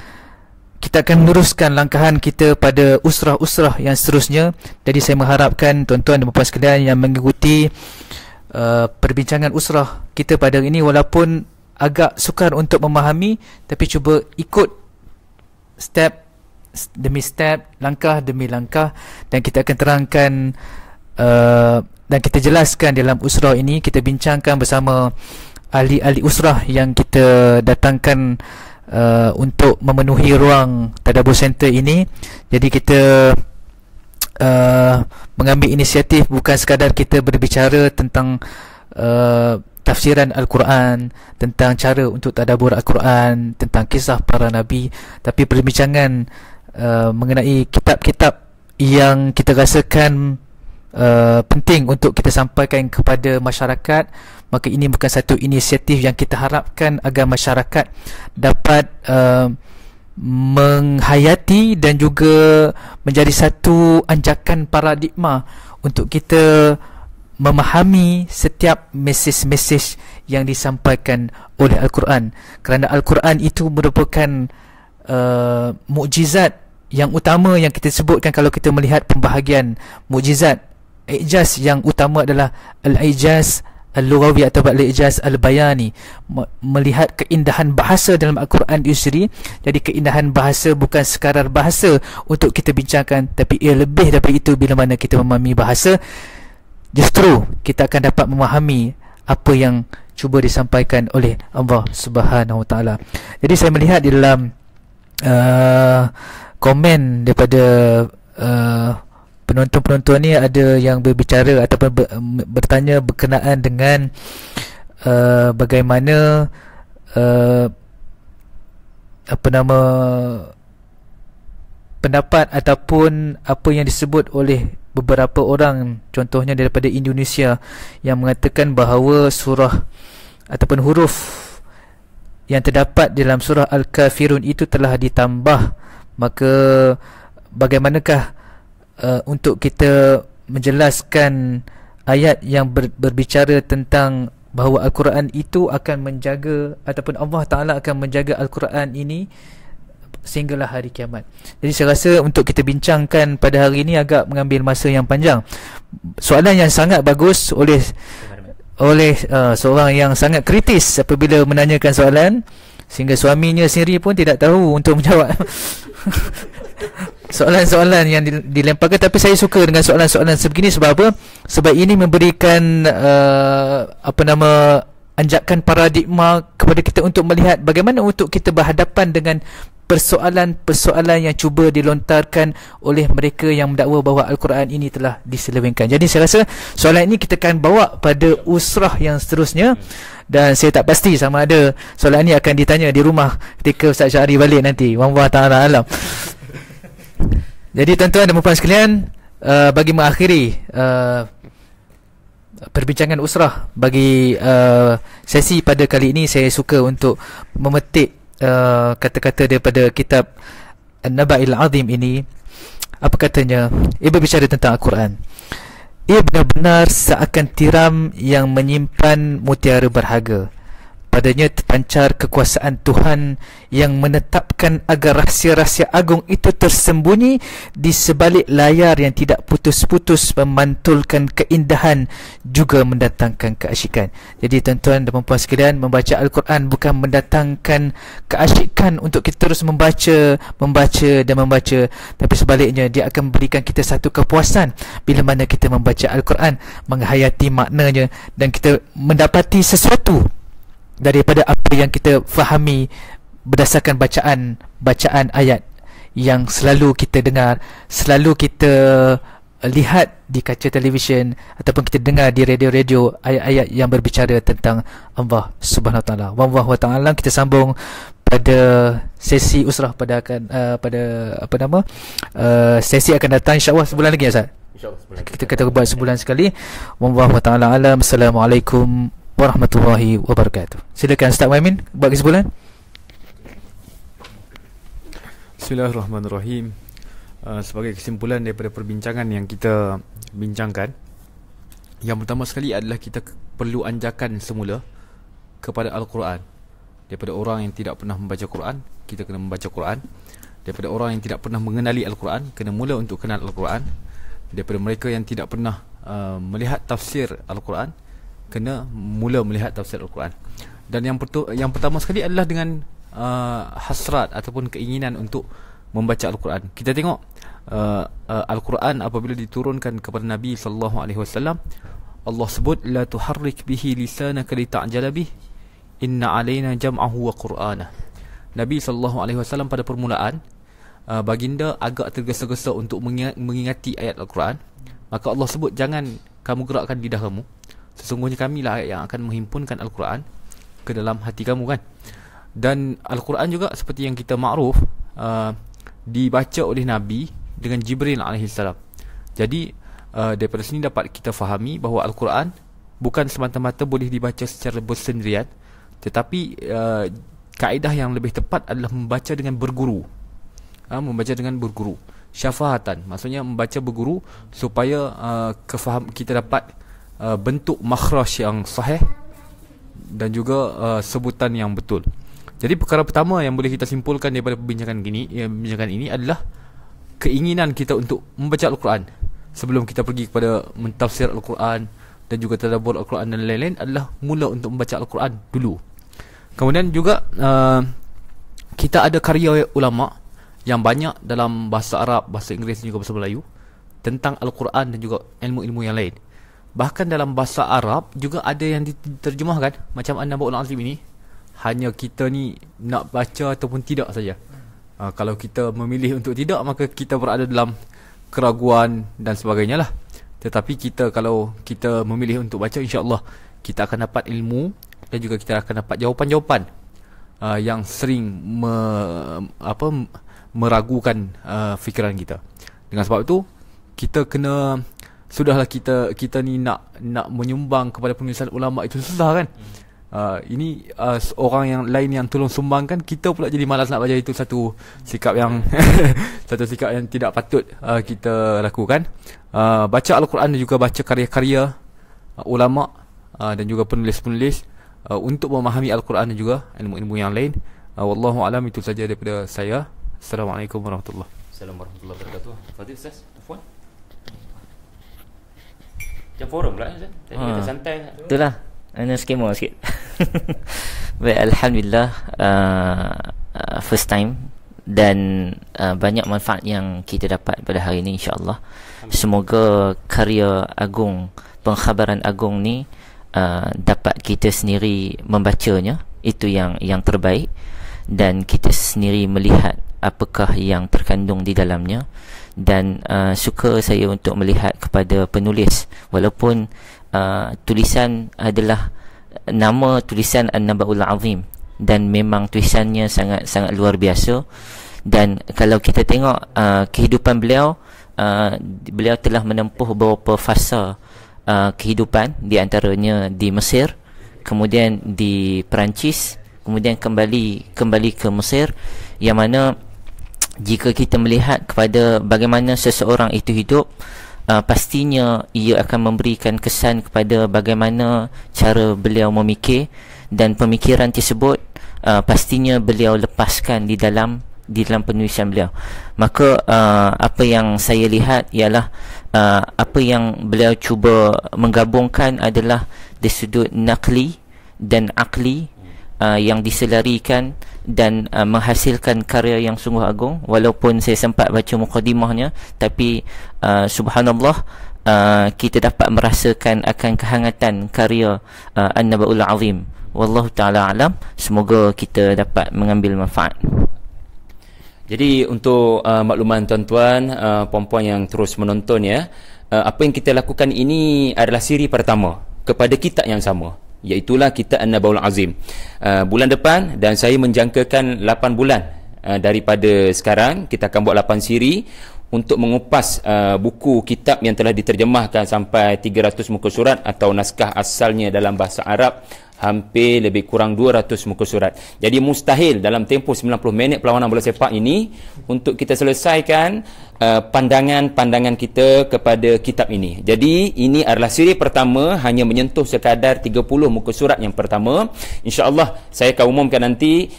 Kita akan meneruskan langkahan kita pada usrah-usrah yang seterusnya. Jadi saya mengharapkan tuan-tuan dan puan sekalian yang mengikuti perbincangan usrah kita pada hari ini, walaupun agak sukar untuk memahami, tapi cuba ikut step demi step, langkah demi langkah, dan kita akan terangkan dan kita jelaskan dalam usrah ini. Kita bincangkan bersama ahli-ahli usrah yang kita datangkan untuk memenuhi ruang Tadabbur Center ini. Jadi kita mengambil inisiatif bukan sekadar kita berbicara tentang tafsiran Al-Quran, tentang cara untuk tadabbur Al-Quran, tentang kisah para Nabi, tapi perbincangan mengenai kitab-kitab yang kita rasakan penting untuk kita sampaikan kepada masyarakat. Maka ini bukan satu inisiatif yang kita harapkan agar masyarakat dapat menghayati dan juga menjadi satu anjakan paradigma untuk kita memahami setiap mesej-mesej yang disampaikan oleh Al-Quran. Kerana Al-Quran itu merupakan mukjizat yang utama yang kita sebutkan kalau kita melihat pembahagian mukjizat. Ijaz yang utama adalah al-ijaz al-lughawi atau al-ijaz al-bayani, melihat keindahan bahasa dalam Al-Quran itu sendiri. Jadi keindahan bahasa bukan sekadar bahasa untuk kita bincangkan, tapi ia lebih daripada itu. Bila mana kita memahami bahasa, justru kita akan dapat memahami apa yang cuba disampaikan oleh Allah Subhanahu Wa Taala. Jadi saya melihat di dalam komen daripada penonton-penonton ni, ada yang berbicara ataupun bertanya berkenaan dengan bagaimana pendapat ataupun apa yang disebut oleh beberapa orang, contohnya daripada Indonesia, yang mengatakan bahawa surah ataupun huruf yang terdapat dalam surah Al-Kafirun itu telah ditambah. Maka bagaimanakah untuk kita menjelaskan ayat yang berbicara tentang bahawa Al-Quran itu akan menjaga, ataupun Allah Ta'ala akan menjaga Al-Quran ini sehinggalah hari kiamat. Jadi saya rasa untuk kita bincangkan pada hari ini agak mengambil masa yang panjang. Soalan yang sangat bagus oleh seorang yang sangat kritis apabila menanyakan soalan, sehingga suaminya sendiri pun tidak tahu untuk menjawab soalan-soalan yang dilemparkan. Tapi saya suka dengan soalan-soalan sebegini. Sebab apa? Sebab ini memberikan anjakan paradigma kepada kita untuk melihat bagaimana untuk kita berhadapan dengan persoalan-persoalan yang cuba dilontarkan oleh mereka yang mendakwa bahawa Al-Quran ini telah diselewengkan. Jadi saya rasa soalan ini kita akan bawa pada usrah yang seterusnya, dan saya tak pasti sama ada soalan ini akan ditanya di rumah ketika Ustaz Syahri balik nanti. Wallahu ta'ala alam. Jadi tuan-tuan dan puan sekalian, bagi mengakhiri perbincangan usrah bagi sesi pada kali ini, saya suka untuk memetik kata-kata daripada kitab An-Naba'il Azim ini. Apa katanya? Ia berbicara tentang Al-Quran. Ia benar-benar seakan tiram yang menyimpan mutiara berharga. Padanya terpancar kekuasaan Tuhan yang menetapkan agar rahsia-rahsia agung itu tersembunyi di sebalik layar yang tidak putus-putus, memantulkan keindahan juga mendatangkan keasyikan. Jadi tuan-tuan dan puan-puan sekalian, membaca Al-Quran bukan mendatangkan keasyikan untuk kita terus membaca, tapi sebaliknya dia akan memberikan kita satu kepuasan bila mana kita membaca Al-Quran, menghayati maknanya dan kita mendapati sesuatu daripada apa yang kita fahami berdasarkan bacaan ayat yang selalu kita dengar, selalu kita lihat di kaca televisyen ataupun kita dengar di radio-radio, ayat-ayat yang berbicara tentang Allah Subhanahu Wa Taala. Wallahu ta'ala. Kita sambung pada sesi usrah pada sesi akan datang, insya-Allah sebulan lagi ya Ustaz. Insya-Allah kita kata buat sebulan sekali. Wallahu ta'ala alam. Assalamualaikum warahmatullahi wabarakatuh. Silakan Ustaz Muhammad buat kesimpulan. Bismillahirrahmanirrahim. Sebagai kesimpulan daripada perbincangan yang kita bincangkan, yang pertama sekali adalah kita perlu anjakan semula kepada Al-Quran. Daripada orang yang tidak pernah membaca Quran, kita kena membaca Quran. Daripada orang yang tidak pernah mengenali Al-Quran, kena mula untuk kenal Al-Quran. Daripada mereka yang tidak pernah melihat tafsir Al-Quran, kena mula melihat tafsir Al-Quran. Dan yang pertama sekali adalah dengan hasrat ataupun keinginan untuk membaca Al-Quran. Kita tengok Al-Quran apabila diturunkan kepada Nabi SAW, Allah sebut la tuharrik bihi lisanaka lita'jala bih inna alaina jam'ahu wa qur'anah. Nabi SAW pada permulaan baginda agak tergesa-gesa untuk mengingati ayat Al-Quran. Maka Allah sebut jangan kamu gerakkan lidah kamu, sesungguhnya kamilah yang akan menghimpunkan Al-Quran ke dalam hati kamu, kan. Dan Al-Quran juga seperti yang kita makruf dibaca oleh Nabi dengan Jibril alaihissalam. Jadi daripada sini dapat kita fahami bahawa Al-Quran bukan semata-mata boleh dibaca secara bersendirian, tetapi kaedah yang lebih tepat adalah membaca dengan berguru. Membaca dengan berguru, syafahatan, maksudnya membaca berguru supaya kita dapat bentuk makhraj yang sahih dan juga sebutan yang betul. Jadi perkara pertama yang boleh kita simpulkan daripada perbincangan ini adalah keinginan kita untuk membaca Al-Quran. Sebelum kita pergi kepada mentafsir Al-Quran dan juga tadabbur Al-Quran dan lain-lain, adalah mula untuk membaca Al-Quran dulu. Kemudian juga kita ada karya ulama yang banyak dalam bahasa Arab, bahasa Inggeris dan juga bahasa Melayu tentang Al-Quran dan juga ilmu-ilmu yang lain. Bahkan dalam bahasa Arab juga ada yang diterjemahkan, macam An-Naba'ul Azim ini. Hanya kita ni nak baca ataupun tidak saja. Kalau kita memilih untuk tidak, maka kita berada dalam keraguan dan sebagainya lah. Tetapi kalau kita memilih untuk baca, insya-Allah kita akan dapat ilmu dan juga kita akan dapat jawapan-jawapan yang sering meragukan fikiran kita. Dengan sebab itu kita kena, sudahlah kita ni nak menyumbang kepada penulisan ulama itu susah, kan. Ini orang yang lain yang tolong sumbangkan, kita pula jadi malas nak baca. Itu satu sikap yang satu sikap yang tidak patut kita lakukan. Baca Al-Quran dan juga baca karya-karya ulama dan juga penulis-penulis untuk memahami Al-Quran dan juga ilmu-ilmu yang lain. Wallahu alam. Itu saja daripada saya. Assalamualaikum warahmatullahi wabarakatuh. Assalamualaikum warahmatullahi wabarakatuh. Fadil Ustaz, afwan. Macam forum pula Ustaz. Tadi kita santai. Itulah, ana skema sikit. Baik, alhamdulillah, first time dan banyak manfaat yang kita dapat pada hari ini, insya-Allah. Semoga karya agung, pengkhabaran agung ni dapat kita sendiri membacanya, itu yang terbaik, dan kita sendiri melihat apakah yang terkandung di dalamnya. Dan suka saya untuk melihat kepada penulis, walaupun tulisan adalah nama tulisan An-Naba'ul Azim, dan memang tulisannya sangat luar biasa. Dan kalau kita tengok kehidupan beliau telah menempuh beberapa fasa kehidupan, di antaranya di Mesir, kemudian di Perancis, kemudian kembali ke Mesir, yang mana jika kita melihat kepada bagaimana seseorang itu hidup, pastinya ia akan memberikan kesan kepada bagaimana cara beliau memikir, dan pemikiran tersebut pastinya beliau lepaskan di dalam penulisan beliau. Maka apa yang saya lihat ialah apa yang beliau cuba menggabungkan adalah dari sudut naqli dan akli yang diselarikan dan menghasilkan karya yang sungguh agung. Walaupun saya sempat baca mukadimahnya, tapi subhanallah, kita dapat merasakan akan kehangatan karya An-Naba'ul Azim. Wallahu ta'ala alam. Semoga kita dapat mengambil manfaat. Jadi untuk makluman tuan-tuan, puan-puan yang terus menonton ya, apa yang kita lakukan ini adalah siri pertama kepada kitab yang sama, iaitulah kitab An-Naba'ul Azim. Bulan depan, dan saya menjangkakan 8 bulan daripada sekarang, kita akan buat 8 siri untuk mengupas buku kitab yang telah diterjemahkan sampai 300 muka surat atau naskah asalnya dalam bahasa Arab hampir lebih kurang 200 muka surat. Jadi mustahil dalam tempoh 90 minit perlawanan bola sepak ini untuk kita selesaikan pandangan-pandangan kita kepada kitab ini. Jadi ini adalah siri pertama, hanya menyentuh sekadar 30 muka surat yang pertama. InsyaAllah saya akan umumkan nanti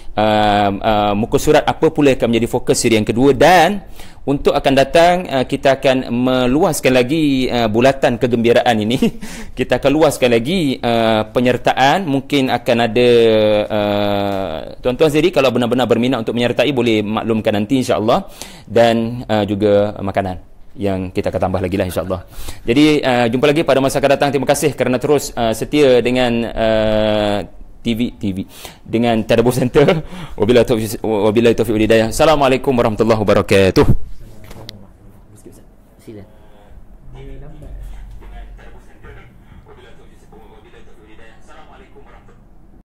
muka surat apa pula akan menjadi fokus siri yang kedua, dan untuk akan datang kita akan meluaskan lagi bulatan kegembiraan ini. Kita akan luaskan lagi penyertaan. Mungkin akan ada tuan-tuan sendiri kalau benar-benar berminat untuk menyertai boleh maklumkan nanti insya-Allah, dan juga makanan yang kita akan tambah lagi lah insya-Allah. Jadi jumpa lagi pada masa akan datang. Terima kasih kerana terus setia dengan TV dengan Tadabbur Center. Wabillahi taufiq wal hidayah. Assalamualaikum warahmatullahi wabarakatuh. Sila.